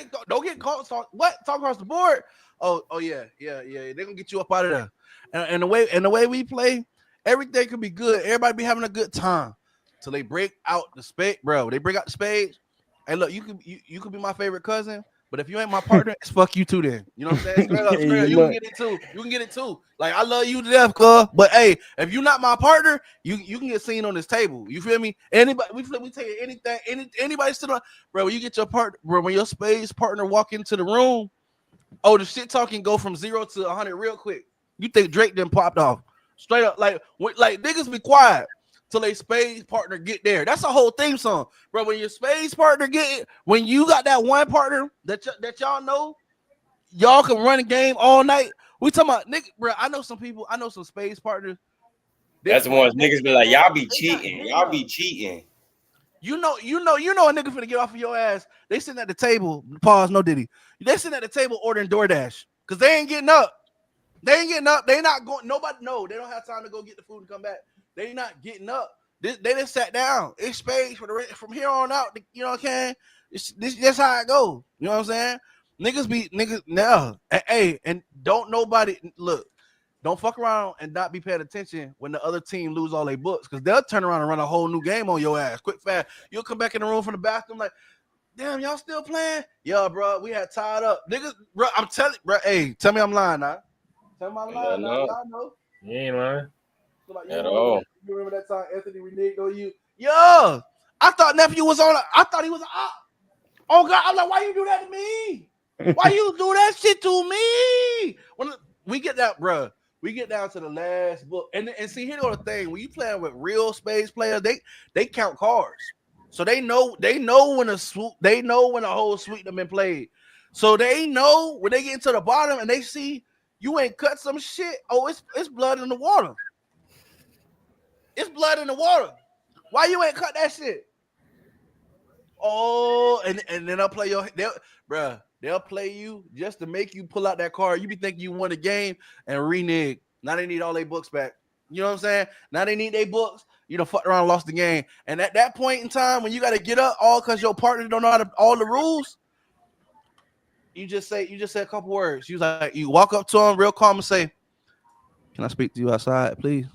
get caught talk across the board. Yeah. They're gonna get you up out of there. And the way we play, everything could be good. Everybody be having a good time till they break out the spade, bro. They break out the spades. Hey, look, you could be my favorite cousin, but if you ain't my partner, it's fuck you too. Then you know what I'm saying? Straight up, you can get it too. You can get it too. Like I love you to death, cuz. But hey, if you're not my partner, you can get seen on this table. You feel me? Anybody, we tell you anything. Anybody sit on, bro. When you get your partner, bro, when your spades partner walk into the room, the shit talking go from 0 to 100 real quick. You think Drake then popped off straight up? Like niggas be quiet till they spades partner get there. That's a whole theme song, bro. When your spades partner when you got that one partner that y'all know, y'all can run a game all night. We talking about nigga, bro. I know some people. I know some spades partners. That's the ones niggas be like, y'all be cheating. Y'all be cheating. You know a nigga finna get off of your ass. They sitting at the table. Pause. No Diddy. They sitting at the table ordering DoorDash because they ain't getting up. They not going. Nobody. No, they don't have time to go get the food and come back. They not getting up. They just sat down. It's spades from here on out. You know what I'm saying? That's how it go. You know what I'm saying? Niggas now. Hey, and don't nobody look. Don't fuck around and not be paying attention when the other team lose all their books because they'll turn around and run a whole new game on your ass. Quick, fast. You'll come back in the room from the bathroom like, damn, y'all still playing? Yeah, bro, we had tied up. Niggas, bro, I'm telling bro, hey, tell me I'm lying now. Tell me I'm lying now. Y'all know. You ain't lying. So like, you remember that time Anthony reneged on you? Yeah. I thought nephew was on. I thought he was up. Oh God, I'm like, why you do that to me? Why you do that shit to me? When we get that, bro. We get down to the last book, and see here go the thing. When you playing with real spades players, they count cards, so they know when a whole suite have been played. So they know when they get into the bottom and they see you ain't cut some shit. Oh, it's blood in the water. It's blood in the water. Why you ain't cut that shit? Oh, and then they'll play they'll play you just to make you pull out that card. You be thinking you won a game and renege. Now they need all their books back. You know what I'm saying? Now they need their books. You know, fucked around, lost the game. And at that point in time, when you got to get up all because your partner don't know all the rules, you just say a couple words. You like you walk up to him real calm and say, "Can I speak to you outside, please?"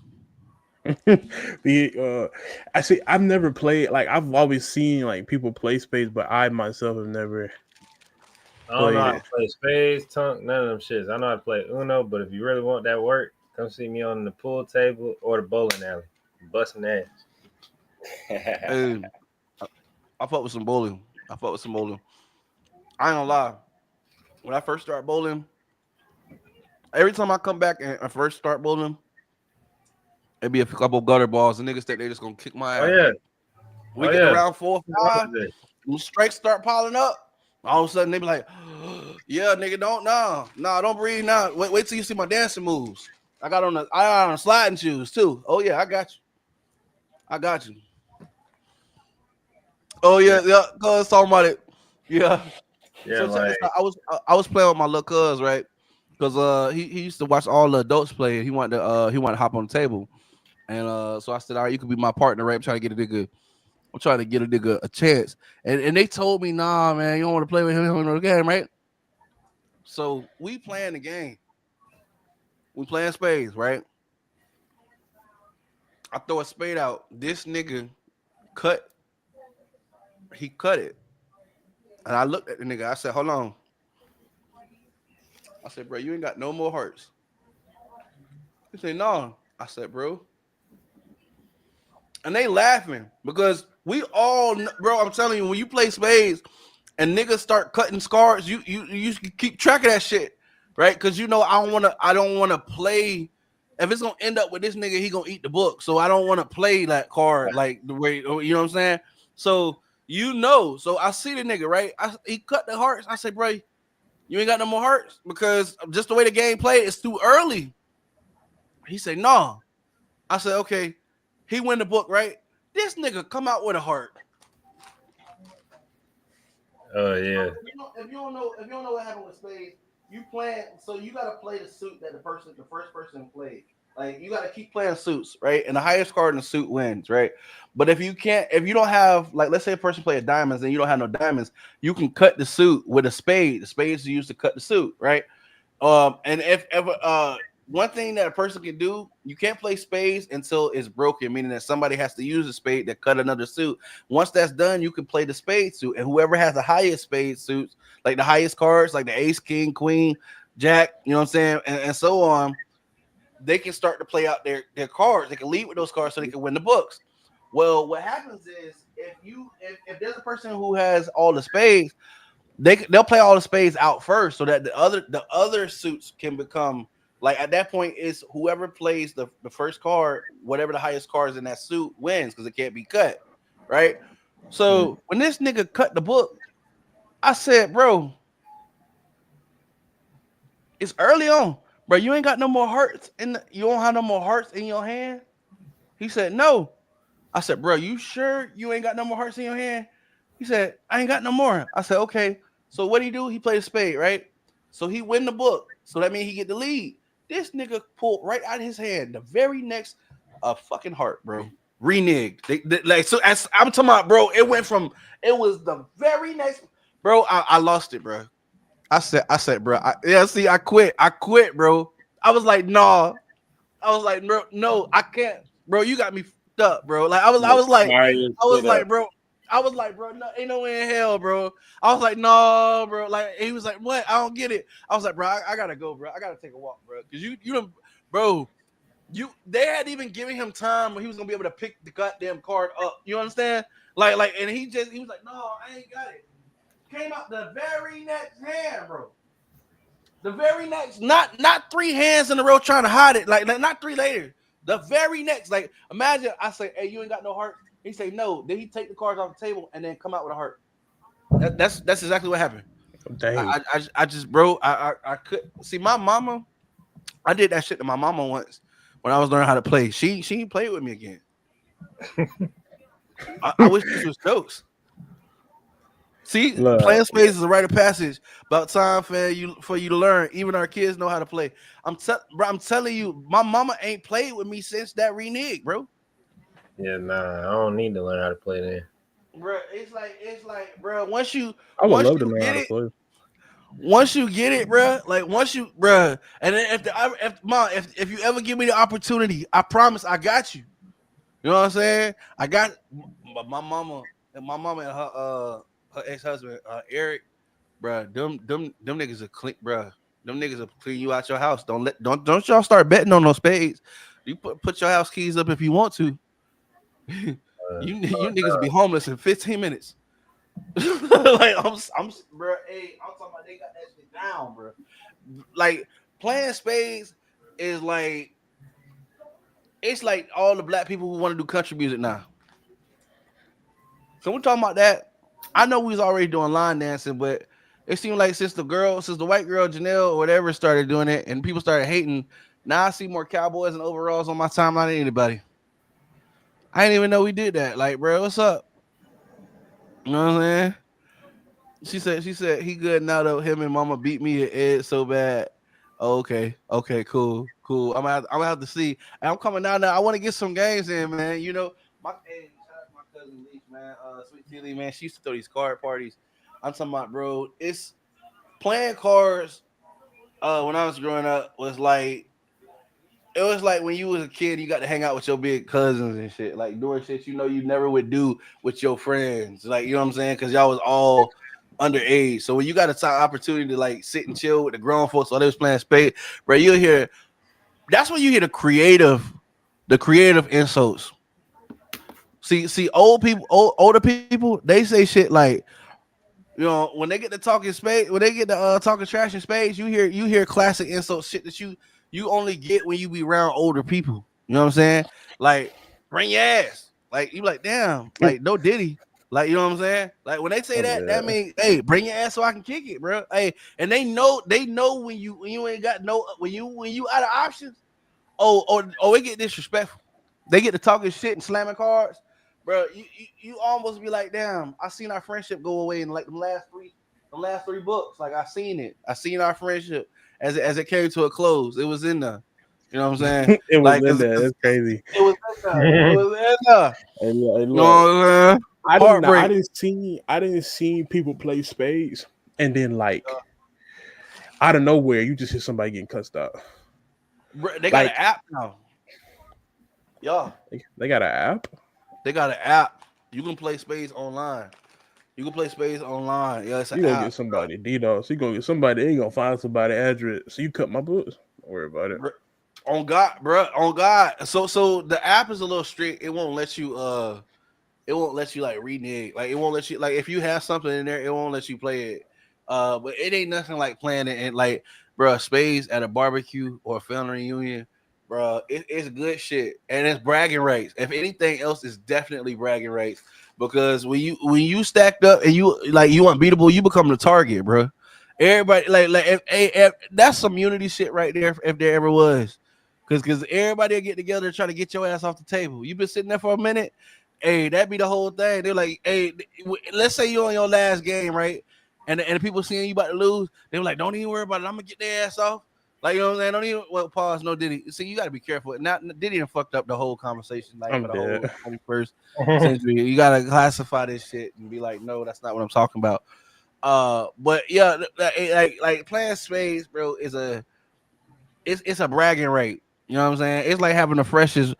I see. I've never played. Like I've always seen like people play spades, but I myself have never. I don't know how to play spades, none of them shits. I know how to play Uno, but if you really want that work, come see me on the pool table or the bowling alley. I'm busting ass. Hey, I fuck with some bowling. I ain't gonna lie. When I first started bowling, every time I come back and I first start bowling, it'd be a couple gutter balls, and niggas think they just gonna kick my Oh ass. yeah. We Oh get yeah. around 4 or What's wrong 5, with it? when strikes start piling up. All of a sudden they be like, "Yeah, nigga, don't breathe now. Wait till you see my dancing moves. I got on sliding shoes too. Oh yeah, I got you. Oh yeah, cuz talking about it. Yeah. Yeah, So check like this out. I was playing with my little cuz, right? Because he used to watch all the adults play. He wanted to hop on the table. And so I said, all right, you could be my partner, right? I'm trying to get a nigga a chance. And they told me, nah, man, you don't want to play with him, you don't know the game, right? So we playing the game. We playing spades, right? I throw a spade out. This nigga he cut it. And I looked at the nigga. I said, hold on. I said, bro, you ain't got no more hearts. He said, no. I said, bro. And they laughing because we all, bro, I'm telling you, when you play spades and niggas start cutting scars, you keep track of that shit, right? Because you know I don't wanna play. If it's gonna end up with this nigga, he gonna eat the book. So I don't want to play that card like the way, you know what I'm saying? So so I see the nigga, right? He cut the hearts. I say, bro, you ain't got no more hearts because just the way the game played, it's too early. He said, no. I said, okay. He win the book, right? This nigga come out with a heart. oh yeah. If you don't know what happened with spades, you playing, so you gotta play the suit that the first person played. Like you gotta keep playing suits, right? And the highest card in the suit wins, right? But if you don't have, like, let's say a person played diamonds and you don't have no diamonds, you can cut the suit with a spade. The spades are used to cut the suit, right? And if ever one thing that a person can do, you can't play spades until it's broken, meaning that somebody has to use a spade to cut another suit. Once that's done, you can play the spade suit, and whoever has the highest spade suits, like the highest cards, like the ace, king, queen, jack, you know what I'm saying, and so on, they can start to play out their cards. They can lead with those cards so they can win the books. Well, what happens is if there's a person who has all the spades, they'll play all the spades out first so that the other suits can become, like, at that point is whoever plays the first card, whatever the highest cards in that suit wins because it can't be cut, right? So when this nigga cut the book, I said, bro, it's early on, bro. You ain't got no more hearts you don't have no more hearts in your hand. He said, no. I said, bro, you sure you ain't got no more hearts in your hand? He said, I ain't got no more. I said, okay. So what do he do? He played a spade, right? So he win the book. So that means he get the lead. This nigga pulled right out of his hand the very next fucking heart, bro. Reneged. Like, so as I'm talking about, bro, it was the very next, bro. I lost it, bro. I said, bro. I quit, bro. I was like, nah. I was like, bro, no, I can't, bro. You got me fucked up, bro. Like I was like, bro, no, ain't no way in hell, bro. I was like, no, bro. Like he was like, what? I don't get it. I was like, bro, I gotta go, bro. I gotta take a walk, bro. Cause you don't, bro. They had even given him time when he was gonna be able to pick the goddamn card up. You understand? Like, and he was like, no, I ain't got it. Came out the very next hand, bro. The very next, not 3 hands in a row trying to hide it, like not 3 later. The very next, like, imagine I say, hey, you ain't got no heart. He say no. Then he take the cards off the table and then come out with a heart. That's exactly what happened. I just, bro, I could see my mama. I did that shit to my mama once when I was learning how to play. She ain't played with me again. I wish this was jokes. See, playing spades is a rite of passage. About time for you to learn. Even our kids know how to play. I'm telling you, my mama ain't played with me since that renege, bro. Yeah, nah, I don't need to learn how to play then. Bro, it's like, bro, once you Play. once you get it, bro, bro, and then if you ever give me the opportunity, I promise I got you. You know what I'm saying? I got my mama and her ex-husband, Eric, bro. Them niggas are clean, bro. Them niggas will clean you out your house. Don't y'all start betting on those spades. You put your house keys up if you want to. you niggas will be homeless in 15 minutes. Like I'm bro. Hey, I'm talking about they got that shit down, bro. Like playing spades is like it's like all the black people who want to do country music now. So we're talking about that. I know we was already doing line dancing, but it seemed like since the white girl Janelle or whatever started doing it, and people started hating. Now I see more cowboys and overalls on my timeline than anybody. I didn't even know we did that. Like, bro, what's up? You know what I'm saying? She said he good now though. Him and mama beat me at Ed so bad. Oh, okay, cool. I'm gonna have to see. And I'm coming down now. I want to get some games in, man. You know, hey, shout out to my cousin Leach, man. Sweet Tilly, man. She used to throw these card parties. I'm talking about, bro. It's playing cards. When I was growing up, it was like when you was a kid, you got to hang out with your big cousins and shit, like doing shit you never would do with your friends, like you know what I'm saying, because y'all was all underage. So when you got a opportunity to like sit and chill with the grown folks while they was playing spade, bro, you'll hear. That's when you hear the creative insults. See, older people, they say shit like, you know, when they get to talking spades, when they get to talking trash in spades, you hear classic insult shit that you only get when you be around older people. You know what I'm saying? Like, bring your ass. Like, you like, damn, like no Diddy. Like, you know what I'm saying? Like when they say that means, hey, bring your ass so I can kick it, bro. Hey, and they know when you ain't got no when you out of options, or it get disrespectful. They get to talking shit and slamming cards. Bro, you almost be like, damn, I seen our friendship go away in like the last three books. Like I seen it. I seen our friendship as it came to a close. It was in there. You know what I'm saying? It was like, in there. It's crazy. It was in there. It was in there. And you know what I'm saying? I didn't see people play spades and then like out of nowhere you just hear somebody getting cussed out. Bro, they got an app now. Yeah. They got an app? They got an app. You can play spades online. Yeah, it's an you gonna app. Get somebody DDoS. You gonna get somebody. They gonna find somebody address. So you cut my books. Don't worry about it. On God, bro. On God. So the app is a little strict. It won't let you. Like renege. Like it won't let you. Like if you have something in there, it won't let you play it. But it ain't nothing like playing it and like, bro, spades at a barbecue or a family reunion. Bro, it's good shit, and it's bragging rights. If anything else, it's definitely bragging rights because when you stacked up and you unbeatable, you become the target, bro. Everybody if that's some unity shit right there. If there ever was, because everybody will get together and try to get your ass off the table. You've been sitting there for a minute, hey, that be the whole thing. They're like, hey, let's say you're on your last game, right? And the people seeing you about to lose, they're like, don't even worry about it. I'm gonna get their ass off. Like, you know what I'm saying? Don't even pause. No Diddy. See, you got to be careful. Not Diddy done fucked up the whole conversation. Like for the whole 21st century, you got to classify this shit and be like, no, that's not what I'm talking about. But yeah, like playing spades, bro, is it's a bragging rate. You know what I'm saying? It's like having the freshest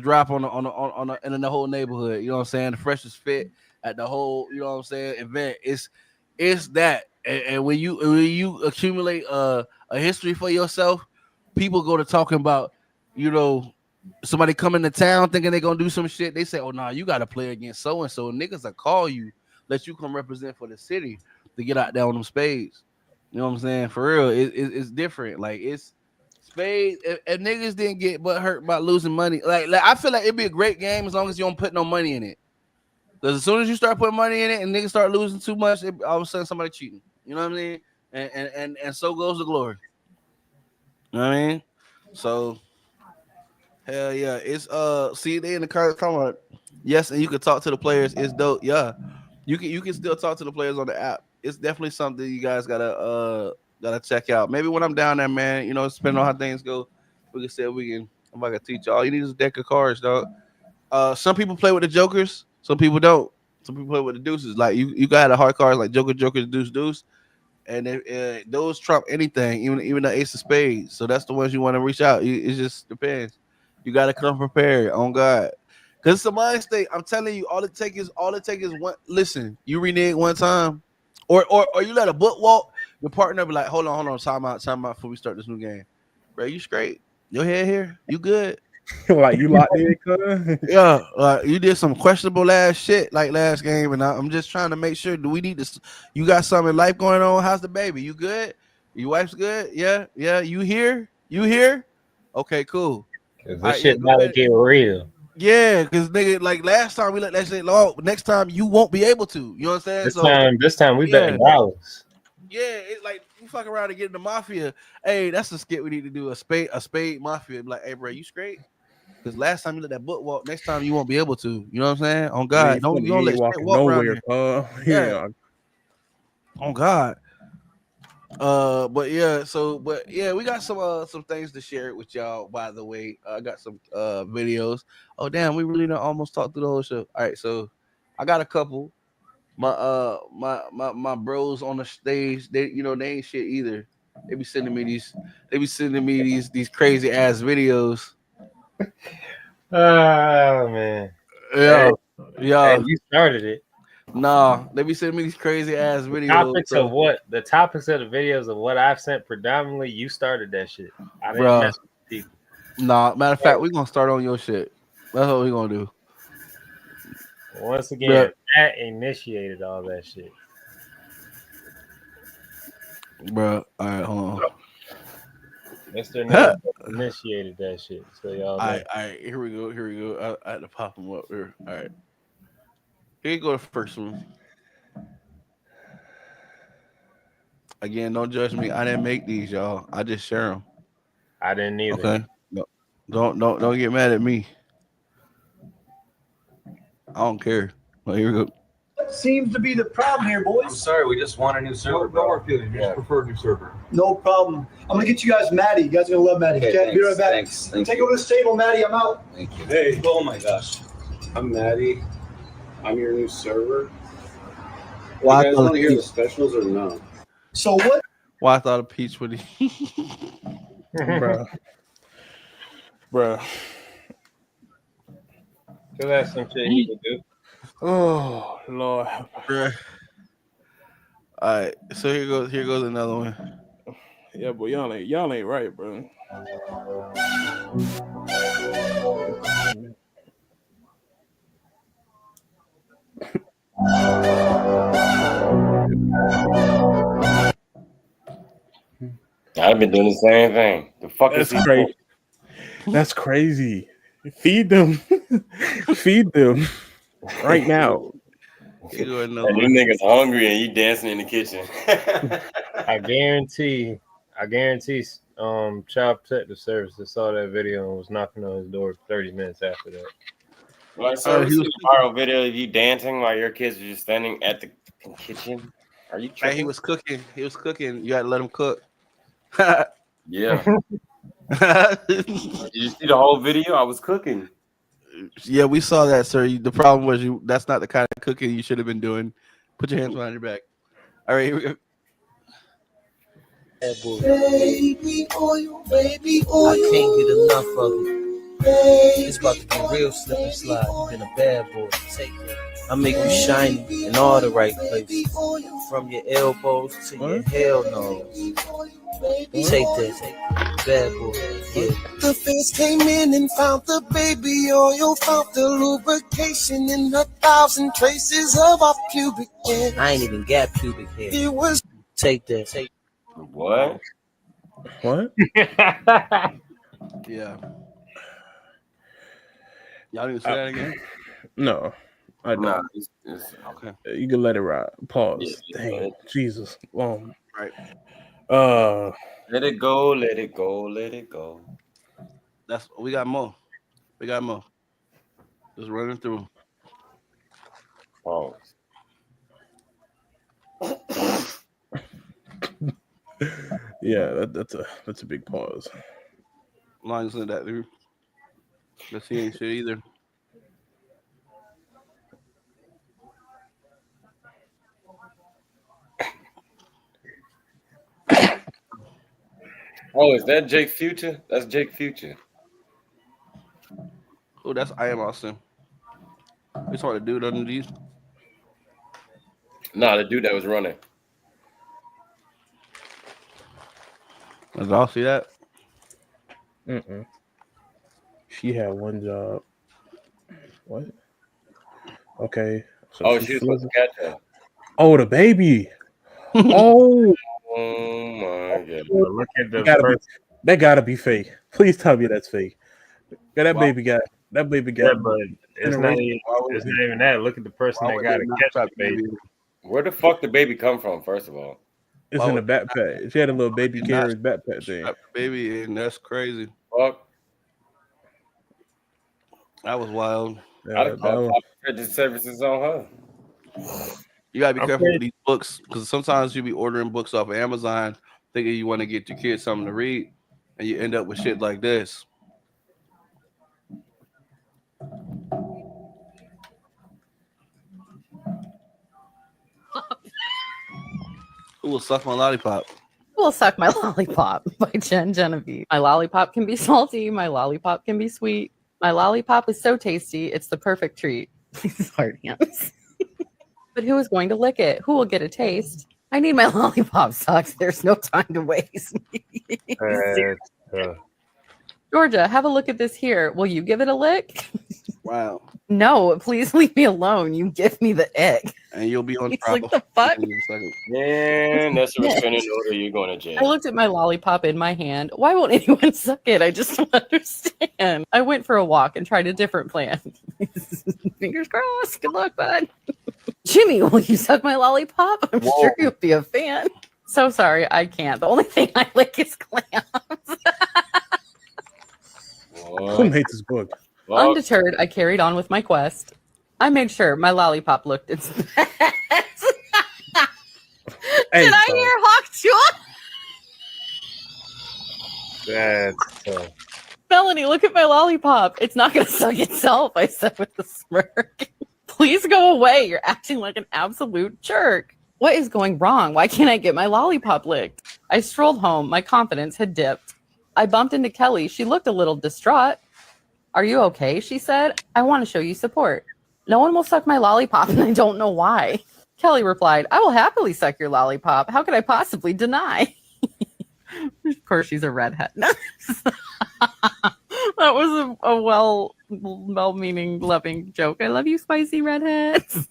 drop on the whole neighborhood. You know what I'm saying? The freshest fit at the whole, you know what I'm saying, event. It's that. And when you accumulate a history for yourself, people go to talking about, you know, somebody coming to town thinking they're gonna do some shit. They say, oh nah, you gotta play against so and so. Niggas will call you, let you come represent for the city to get out there on them spades. You know what I'm saying? For real, it's different. Like it's spades. If niggas didn't get but hurt by losing money, like I feel like it'd be a great game as long as you don't put no money in it. Because as soon as you start putting money in it and niggas start losing too much, all of a sudden somebody cheating. You know what I mean? And so goes the glory. You know what I mean? So hell yeah. It's see they in the comments talking about yes, and you can talk to the players. It's dope. Yeah. You can still talk to the players on the app. It's definitely something you guys gotta check out. Maybe when I'm down there, man, you know, depending on how things go, we can say I'm about to teach y'all. You need a deck of cards, dog. Some people play with the jokers, some people don't. Some people play with the deuces. Like you got the hard cards like Joker, Deuce, and those trump anything, even the Ace of Spades. So that's the ones you want to reach out. It just depends. You got to come prepared on God, because it's a mind state. I'm telling you, all it take is one. Listen, you renege one time, or you let a book walk. Your partner be like, hold on, time out before we start this new game, bro. You straight? Your head here? You good? Like you locked in, cuz? Yeah, you did some questionable ass shit like last game, and I'm just trying to make sure. Do we need this? You got something in life going on? How's the baby? You good? Your wife's good? Yeah, yeah. You here? You here? Okay, cool. Cause All this right, yeah, shit go about to ahead. get real. Yeah, because nigga, like last time we let that shit low. Next time you won't be able to. You know what I'm saying? So This time we yeah, betting dollars. yeah. It's like you fuck around and get in the mafia. Hey, that's the skit we need to do. A spade mafia. Be like, hey, bro, you straight? Because last time you let that book walk, next time you won't be able to. You know what I'm saying? On You God, ain't don't funny. you You don't let ain't shit walking walk around nowhere, here. Yeah, Yeah. on God. But yeah, but yeah, we got some things to share with y'all. By the way, I got some videos. Oh damn, we really done almost talked through the whole show. All right, so I got a couple. My bros on the stage, they ain't shit either. They be sending me these crazy ass videos. Oh man. Yeah, Hey, yeah. hey, you started it. Nah, they be sending me these crazy ass videos. So, The topics of the videos of what I've sent predominantly, you started that shit. I didn't bruh, mess with people. nah. Matter of fact, we gonna start on your shit. That's what we gonna do. Once Bruh, again, Matt initiated all that shit. bruh. All right, hold Mr. on. Name initiated that shit. So y'all know. All right. Here we go. Here we go. I had to pop them up here. All right. Here you go. The first one. Again, don't judge me. I didn't make these, y'all. I just share them. I didn't either. Okay. No, don't get mad at me. I don't care. Well, here we go. What seems to be the problem here, boys? I'm sorry, we just want a new server. No hard feelings. We just prefer a new server. No problem. I'm gonna get you guys Maddie. You guys are gonna love Maddie. Okay, be right back. Thanks. Take over this table, Maddie. I'm out. Thank you. Hey, oh my gosh. I'm Maddie. I'm your new server. Well, You I guys thought want of to hear the Peach. specials or no? So what? Well, I thought of Peach when he. Bruh. Bruh. So that's some shit he could do. Oh Lord. Bruh. All right. So here goes. Here goes another one. Yeah, but y'all ain't right, bro. I've been doing the same thing. The fuck is That's he crazy. That's crazy. Feed them. Feed them right now. Here goes another And you one. niggas hungry and you dancing in the kitchen. I guarantee, Child Protective Services saw that video and was knocking on his door 30 minutes after that. Like, sir, we He seen was. a viral video of you dancing while your kids are just standing at the kitchen. Are you Hey, tripping? he was cooking. He was cooking. You got to let him cook. Yeah. Did you see the whole video? I was cooking. Yeah, we saw that, sir. The problem was you. That's not the kind of cooking you should have been doing. Put your hands behind your back. All right, here we go. Baby oil, baby oil. I can't get enough of it. It's about to get real slip and slide. Been a bad boy. Take it. I make you shiny in all the right places. From your elbows to your hell nose. Take that. Bad boy. Yeah. The feds came in and found the baby oil, found the lubrication in 1,000 traces of our pubic hair. I ain't even got pubic hair. It was take that. Take What? What? Yeah. Y'all need to say that again? No, I don't. Nah, Okay. You can let it ride. Pause. Yeah, Dang, Jesus. Right. let it go, let it go, let it go. We got more. We got more. Just running through. Pause. Yeah, that's a big pause. Lines in that dude. Let's see ain't shit either. Oh, is that Jake Future? That's Jake Future. Oh, that's I am Austin. We saw the dude under these. Nah, the dude that was running. Did y'all see that? Mm-mm. She had one job. What? Okay. So Oh, she was supposed to catch her. Oh, the baby. Oh, Oh my god! Look at the first. That gotta be fake. Please tell me that's fake. Yeah, that Why- baby got. Yeah, but it's not interracial. even. Why would It's not even that. Look at the person why that would got they to not catch try the to baby. give you- Where the fuck did baby come from? First of all, It's Why in a would- backpack. She had a little baby Not carrier's backpack thing. strap the baby in? That's crazy. fuck. That was wild. I'd Yeah, have called Pop Credit Services on her. You gotta be I'm careful pretty- with these books because sometimes you be ordering books off of Amazon thinking you want to get your kids something to read, and you end up with shit like this. Who will suck my lollipop? Will Suck My Lollipop by Jen Genevieve. My lollipop can be salty. My lollipop can be sweet. My lollipop is so tasty. It's the perfect treat. Please, hard hands. But who is going to lick it? Who will get a taste? I need my lollipop sucks. There's no time to waste. Georgia, have a look at this here. Will you give it a lick? Wow. No, please leave me alone. You give me the ick. And you'll be on It's trial. like the fuck? in a second. Man, that's a restraining order. You're going to I jail. looked at my lollipop in my hand. Why won't anyone suck it? I just don't understand. I went for a walk and tried a different plan. Fingers crossed. Good luck, bud. Jimmy, will you suck my lollipop? I'm Whoa. sure you'll be a fan. So sorry, I can't. The only thing I lick is clams. Who made this book? Fuck. Undeterred, I carried on with my quest. I made sure my lollipop looked its best. Hey, Did I so- hear Hawk Jaw? That's tough. Melanie, look at my lollipop. It's not going to suck itself, I said with a smirk. Please go away. You're acting like an absolute jerk. What is going wrong? Why can't I get my lollipop licked? I strolled home. My confidence had dipped. I bumped into Kelly. She looked a little distraught. Are you okay? She said. I want to show you support. No one will suck my lollipop, and I don't know why. Kelly replied, I will happily suck your lollipop. How could I possibly deny? Of course, she's a redhead. That was a well-meaning, loving joke. I love you, spicy redheads.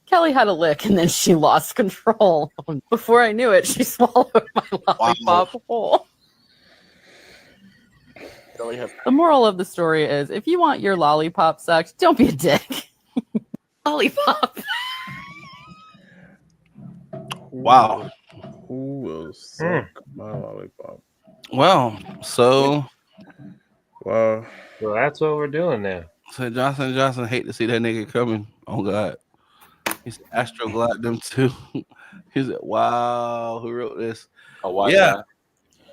Kelly had a lick, and then she lost control. Before I knew it, she swallowed my lollipop whole. The moral of the story is, if you want your lollipop sucked, don't be a dick. Lollipop. Wow. Who will suck my lollipop? Well, so Wow. So that's what we're doing now. Johnson & Johnson hate to see that nigga coming. Oh God. He said Astroglide them too. He said, wow, who wrote this? Oh, why Yeah. not?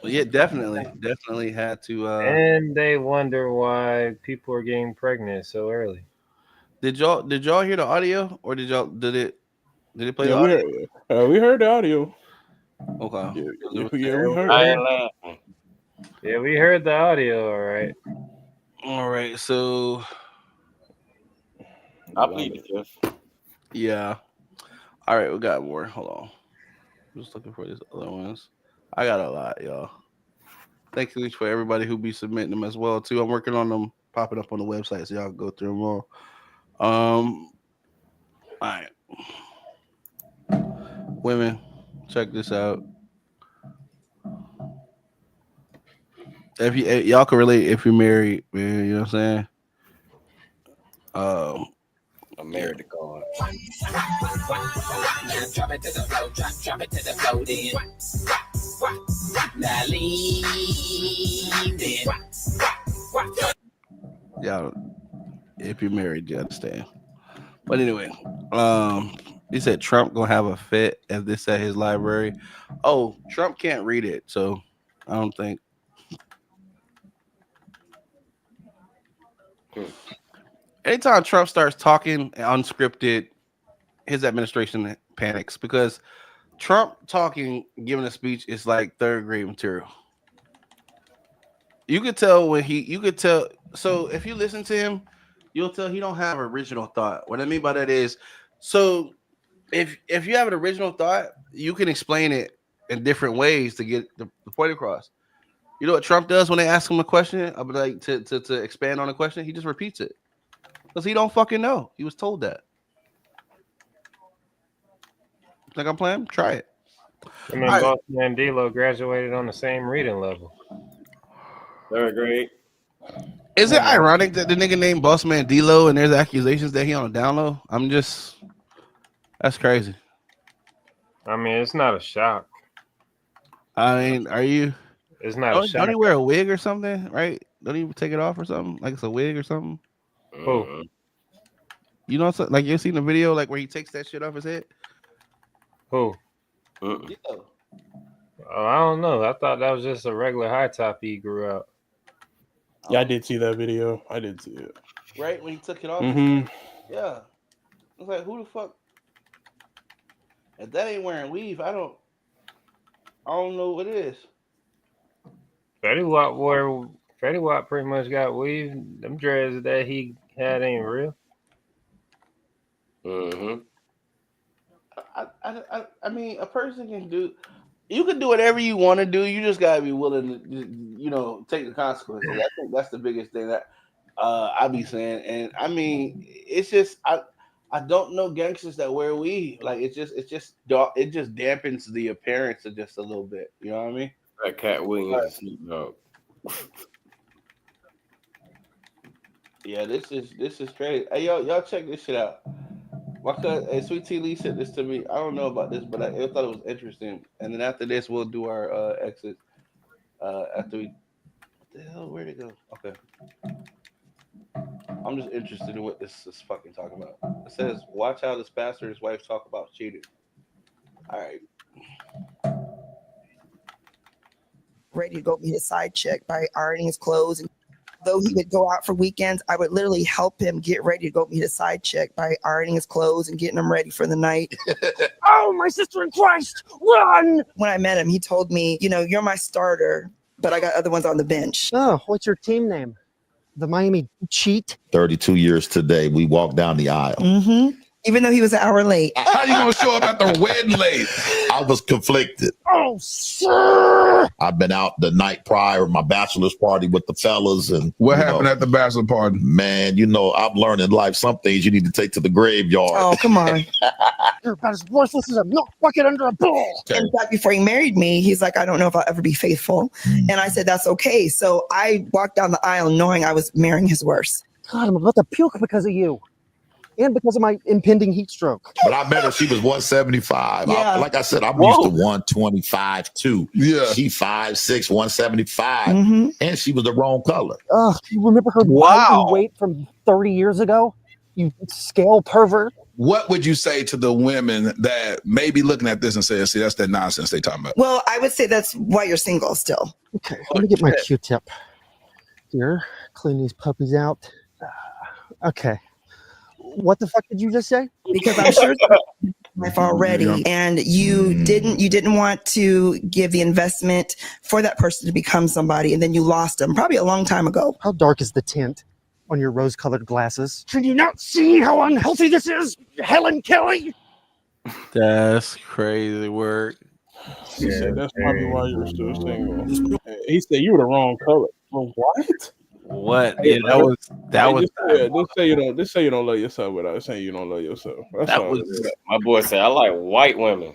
Yeah, definitely had to And they wonder why people are getting pregnant so early. Did y'all hear the audio or did it play the Yeah, audio? we heard the audio. Okay. Yeah, we heard. I ain't laughing. Yeah, we heard the audio, all right. All right, so I plead the fifth. yeah. All right, we got more. Hold on. I'm just looking for these other ones. I got a lot, y'all. Thank you for everybody who be submitting them as well too. I'm working on them popping up on the website, so y'all can go through them all. All right. Women, check this out. If y'all can relate if you're married, man, you know what I'm saying? I'm married to God. Drop it to the flow, drop it to the flow, then. Now lean, then. Y'all, if you're married, you understand. But anyway, he said Trump gonna have a fit if this at his library. Oh, Trump can't read it, so I don't think. Anytime Trump starts talking unscripted, his administration panics because Trump talking, giving a speech is like third grade material. You could tell So if you listen to him, you'll tell he don't have original thought. What I mean by that is, so if you have an original thought, you can explain it in different ways to get the point across. You know what Trump does when they ask him a question, like to expand on a question, he just repeats it because he don't fucking know. He was told that. Think I'm playing? Try it. And then Boss Man D-Lo graduated on the same reading level. 3rd grade. Is it ironic that the nigga named Bossman D-Lo and there's accusations that he on a down low? That's crazy. I mean, it's not a shock. I mean, are you? It's not a shock. Don't he wear a wig or something, right? Don't he take it off or something? Like it's a wig or something? Who? You know, like you seen the video like where he takes that shit off his head? Who? D-Lo. Oh, I don't know. I thought that was just a regular high top he grew out. Yeah, I did see that video. I did see it. Right when he took it off. Mm-hmm. Yeah. I was like, who the fuck? If that ain't wearing weave, I don't know what it is. Fetty Wap pretty much got weave. Them dreads that he had ain't real. Mm-hmm. I mean, a person can do. You can do whatever you want to do. You just gotta be willing to, take the consequences. I think that's the biggest thing that I be saying. And I mean, it's just I don't know gangsters that wear weave. Like it just dampens the appearance of just a little bit. You know what I mean? That Cat Williams, Snoop Dogg. Yeah, this is crazy. Hey, y'all check this shit out. My cousin, Sweet Tea Lee sent this to me. I don't know about this, but I thought it was interesting. And then after this, we'll do our exit. After we, what the hell? Where'd it go? Okay. I'm just interested in what this is fucking talking about. It says, "Watch how this pastor and his wife talk about cheating." All right. Ready to go be his side chick by ironing his clothes. And though he would go out for weekends, I would literally help him get ready to go meet a side chick by ironing his clothes and getting him ready for the night. Oh, my sister in Christ, run! When I met him, he told me, you're my starter, but I got other ones on the bench. Oh, what's your team name? The Miami Cheat? 32 years today, we walked down the aisle. Mm-hmm. Even though he was an hour late. How you gonna show up at the wedding late? I was conflicted. Oh, sir! I've been out the night prior, my bachelor's party with the fellas. And what happened at the bachelor party? Man, I've learned in life some things you need to take to the graveyard. Oh, come on. You're about as worthless as a milk bucket under a bull. Okay. In fact, before he married me, he's like, I don't know if I'll ever be faithful. And I said, that's okay. So I walked down the aisle knowing I was marrying his worst. God, I'm about to puke because of you. And because of my impending heat stroke. But I met her, she was 175. Yeah. Like I said, I'm used to 125 too. Yeah. She 5'6", 175. Mm-hmm. And she was the wrong color. Oh, you remember her weight from 30 years ago? You scale pervert. What would you say to the women that may be looking at this and say, see, that's that nonsense they talking about? Well, I would say that's why you're single still. Okay, let me get my Q-tip. Here, clean these puppies out. Okay. What the fuck did you just say? Because I'm sure life already, and you didn't want to give the investment for that person to become somebody, and then you lost them probably a long time ago. How dark is the tint on your rose-colored glasses? Can you not see how unhealthy this is, Helen Kelly? That's crazy work. He said that's probably why you're still single. He said you were the wrong color. Well, what? What? Yeah, that was. Just say you don't love yourself without saying you don't love yourself. My boy said I like white women.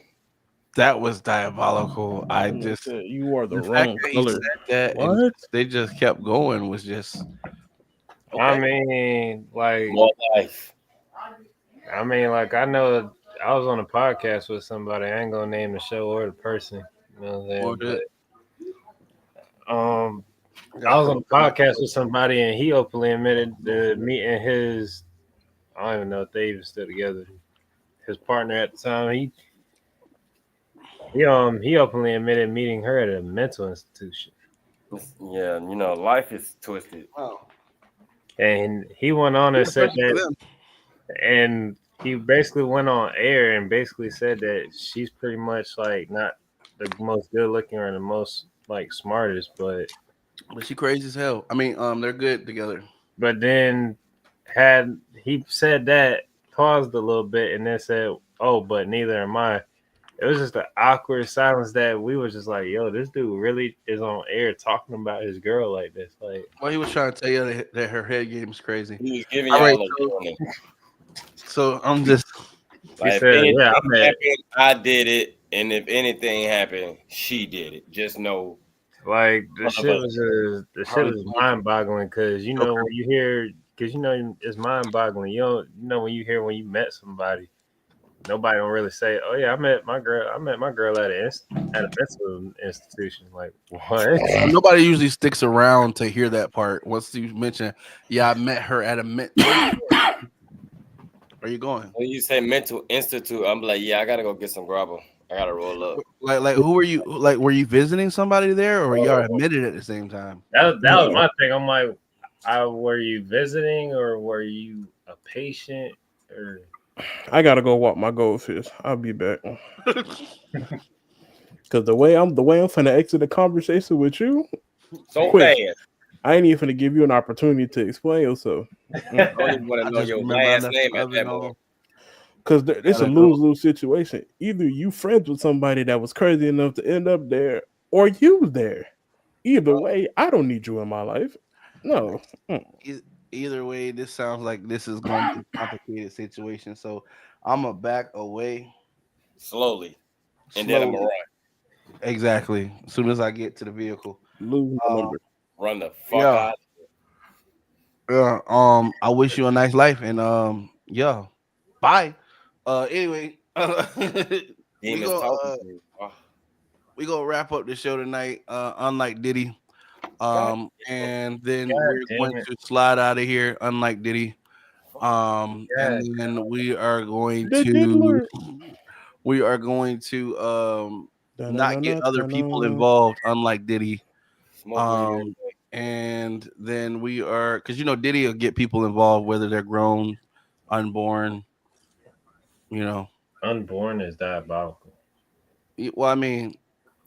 That was diabolical. I just you are the fact wrong that he color. said that and they just kept going was just. Okay. I mean, like, More life. I know I was on a podcast with somebody. I ain't gonna name the show or the person. You know what I'm saying? But, I was on a podcast with somebody, and he openly admitted to meeting his. I don't even know if they even still together. His partner at the time, he openly admitted meeting her at a mental institution. Yeah, life is twisted. Oh. And he went on and said that, and he basically went on air and basically said that she's pretty much like not the most good looking or the most like smartest, but she crazy as hell. I mean, they're good together. But then had he said that, paused a little bit, and then said, "Oh, but neither am I." It was just an awkward silence that we were just like, "Yo, this dude really is on air talking about his girl like this." Like, well, he was trying to tell you that her head game is crazy. He was giving y'all so I'm just. like, said, I did it. And if anything happened, she did it. Just know. Like the One of shit us was did it. mind boggling because you know when you hear it's mind boggling. You know when you hear when you met somebody, nobody don't really say, "Oh yeah, I met my girl at a mental institution." Like what? Nobody usually sticks around to hear that part. Once you mention, yeah, I met her at a where are you going? When you say mental institute, I'm like, yeah, I gotta go get some grabber. I gotta roll up. Like who were you? Like were you visiting somebody there, or y'all admitted at the same time? That was my thing. I'm like, were you visiting or were you a patient or? I gotta go walk my goldfish. I'll be back. Cause the way I'm finna exit the conversation with you, so quick. fast. I ain't even finna give you an opportunity to explain yourself. I don't even want to know your last name at that point. Because it's a lose-lose situation. Either you friends with somebody that was crazy enough to end up there, or you was there. Either way, I don't need you in my life. No. Either way, this sounds like this is going to be a complicated situation. So I'm gonna back away slowly, and then I'm gonna run. Exactly. As soon as I get to the vehicle, Run the fuck out. Yeah. I wish you a nice life, and yeah. Bye. Anyway, we go wrap up the show tonight. Unlike Diddy. And then we're going to slide out of here, unlike Diddy. And then we are going to not get other people involved, unlike Diddy. And then we are, because you know Diddy will get people involved whether they're grown, unborn. You know, unborn is diabolical. Well, I mean,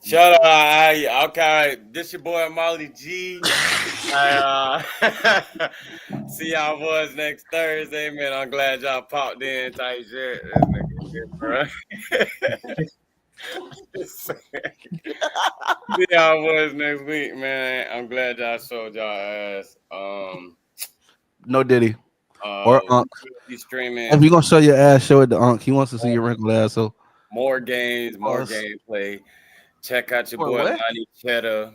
shut up. Okay, this your boy Molly G. See y'all boys next Thursday, man. I'm glad y'all popped in. Type shit. See y'all boys next week, man. I'm glad y'all showed y'all ass. No Diddy or Unc. Be streaming. If you're gonna show your ass, show it to Unc. He wants to see your wrinkled asshole. More games, more gameplay. Check out your boy Lonnie Cheddar.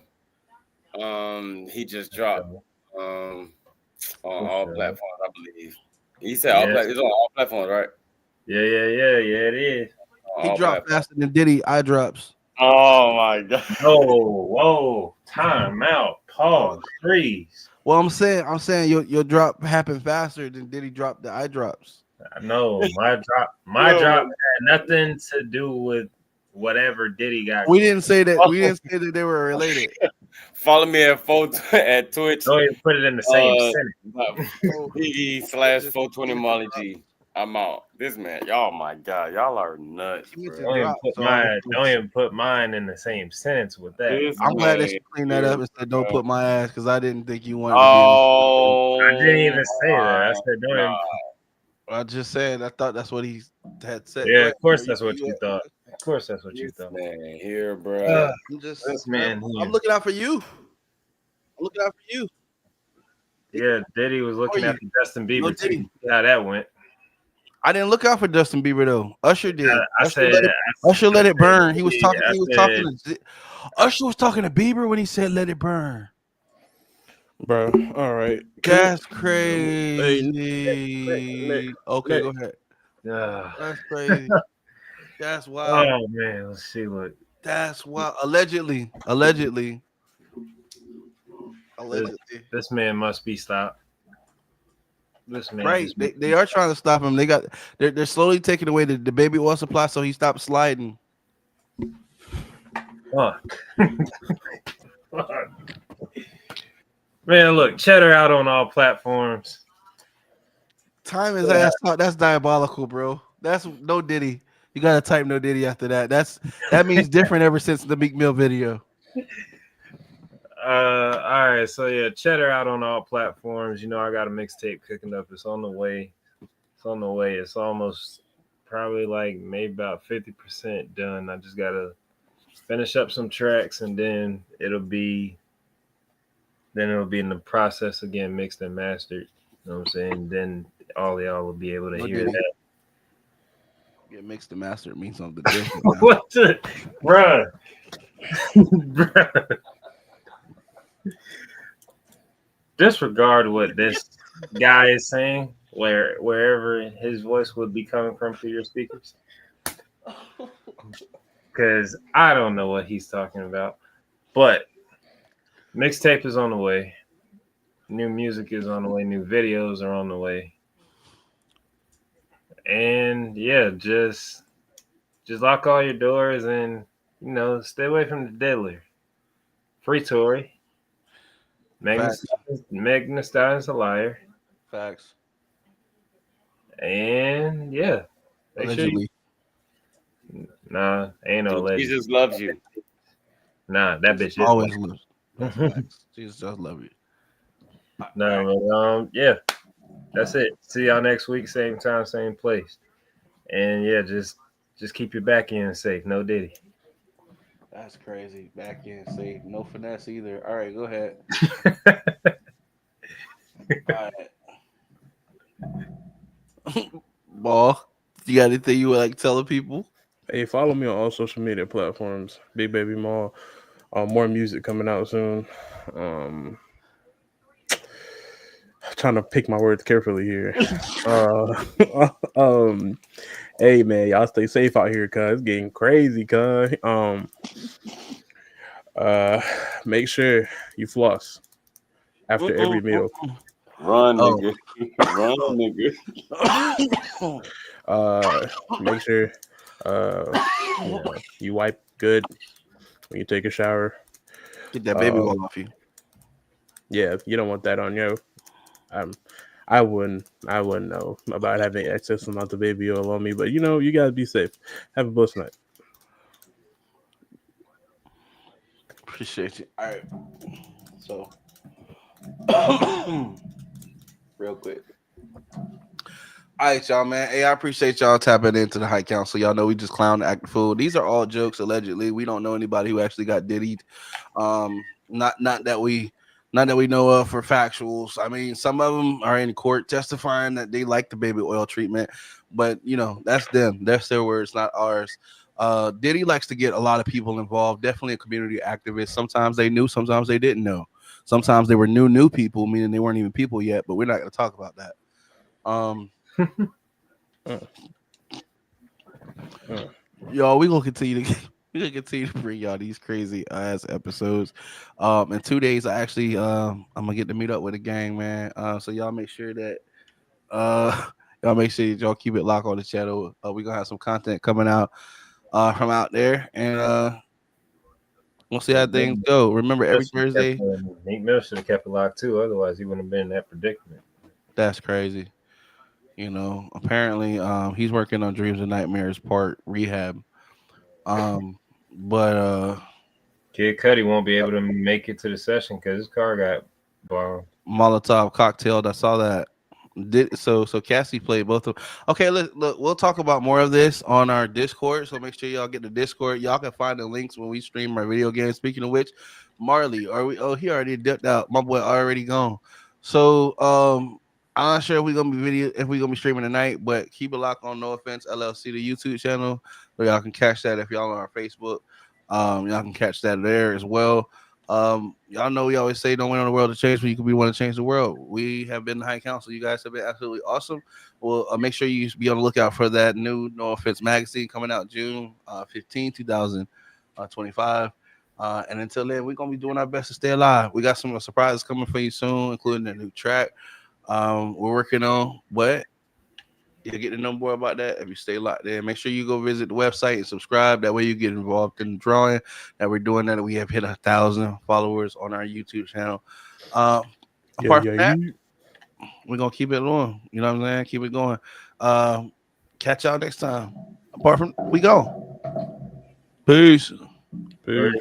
He just dropped on all platforms, I believe. He said all it's on all platforms, right? Yeah, it is. He dropped faster than Diddy eye drops. Oh my god. Whoa, time out, pause, freeze. Well, I'm saying your drop happened faster than Diddy dropped the eye drops. No, my drop had nothing to do with whatever Diddy got. We didn't say that they were related. Follow me at Twitch. Don't even put it in the same sentence. PE/420 Molly G. I'm out. This man, y'all, my God, y'all are nuts. Don't even put mine in the same sentence with that. I'm glad that you cleaned that up and said don't put my ass because I didn't think you wanted to be. I didn't even say that. I said don't even. I just said I thought that's what he had said. Yeah, of course that's what you thought. Of course that's what you thought. Man, here, bro. I'm looking out for you. I'm looking out for you. Yeah, Diddy was looking after Justin Bieber too. See how that went. I didn't look out for Justin Bieber though. Usher did. Usher let it burn. He was talking. Usher was talking to Bieber when he said "Let it burn." Bro, all right. That's crazy. Okay, go ahead. That's crazy. That's wild. Oh man, let's see what. That's wild. Allegedly. This man must be stopped. This man, right? They are trying to stop him. They're slowly taking away the baby oil supply, so he stopped sliding. Fuck. Man, look, Cheddar out on all platforms. Time is ass talk. That's diabolical, bro. That's no Diddy. You gotta type no Diddy after that. That means different ever since the Meek Mill video. All right, so yeah, Cheddar out on all platforms. You know, I got a mixtape cooking up. It's on the way. It's almost probably like maybe about 50% done. I just gotta finish up some tracks, and then it'll be in the process again, mixed and mastered. You know what I'm saying? Then all y'all will be able to hear that. Get mixed and mastered means something different. Now. What the, bruh? Bruh. Disregard what this guy is saying, wherever his voice would be coming from through your speakers, because I don't know what he's talking about. But mixtape is on the way. New music is on the way. New videos are on the way. And yeah, just lock all your doors and stay away from the diddler. Free Tory. Megan Thee Stallion's a liar. Facts. And yeah, Allegedly. Nah, ain't no alleged. Jesus loves you. Nah, that bitch always loves. Jesus does love you. No, yeah, that's it. See y'all next week, same time, same place. And yeah, just keep your back end safe. No Diddy. That's crazy. Back end safe. No finesse either. All right, go ahead. All right. Ball, you got anything you would like telling people? Hey, follow me on all social media platforms. Big Baby Mall. More music coming out soon. Trying to pick my words carefully here. Hey man, y'all stay safe out here, cuz it's getting crazy, cuz. Make sure you floss after every meal. Run, nigga. Run, nigga. Make sure you wipe good when you take a shower. Get that baby oil off you. Yeah, you don't want that on you. I wouldn't know about having excess amount of baby oil on me, but you gotta be safe. Have a blessed night. Appreciate you. All right. So real quick. All right, y'all, man. Hey, I appreciate y'all tapping into the High Council. Y'all know we just clown the act the fool. These are all jokes, allegedly. We don't know anybody who actually got diddied. Not that we know of for factuals. I mean, some of them are in court testifying that they like the baby oil treatment, but that's them. That's their words, not ours. Diddy likes to get a lot of people involved. Definitely a community activist. Sometimes they knew, sometimes they didn't know. Sometimes they were new people, meaning they weren't even people yet. But we're not going to talk about that. Y'all, we gonna continue to bring y'all these crazy ass episodes. In 2 days, I actually I'm gonna get to meet up with a gang, man. So y'all make sure that y'all keep it locked on the channel. We're gonna have some content coming out from out there, and we'll see how things go. Remember, every Thursday. Meek Mill should have kept it locked too, otherwise he wouldn't have been in that predicament. That's crazy. Apparently he's working on Dreams and Nightmares Part Rehab. But Kid Cudi won't be able to make it to the session because his car got bombed. Molotov cocktailed. I saw that. So Cassie played both of them. Okay, look, we'll talk about more of this on our Discord. So make sure y'all get the Discord. Y'all can find the links when we stream our video games. Speaking of which, Marley, he already dipped out. My boy already gone. So I'm not sure if we're gonna be streaming tonight, but keep it locked on No Offense LLC, the YouTube channel, so y'all can catch that if y'all on our Facebook. Y'all can catch that there as well. Y'all know we always say don't wait on the world to change, but you could be one to change the world. We have been the High Council. You guys have been absolutely awesome. Well, make sure you be on the lookout for that new No Offense magazine coming out June 15, 2025. And until then, we're gonna be doing our best to stay alive. We got some surprises coming for you soon, including a new track we're working on. But you'll get to know more about that if you stay locked there. Make sure you go visit the website and subscribe. That way you get involved in the drawing that we're doing. That we have hit 1,000 followers on our YouTube channel. Apart from that, we're gonna keep it on. You know what I'm saying? Keep it going. Catch y'all next time. Apart from we go. Peace. Peace.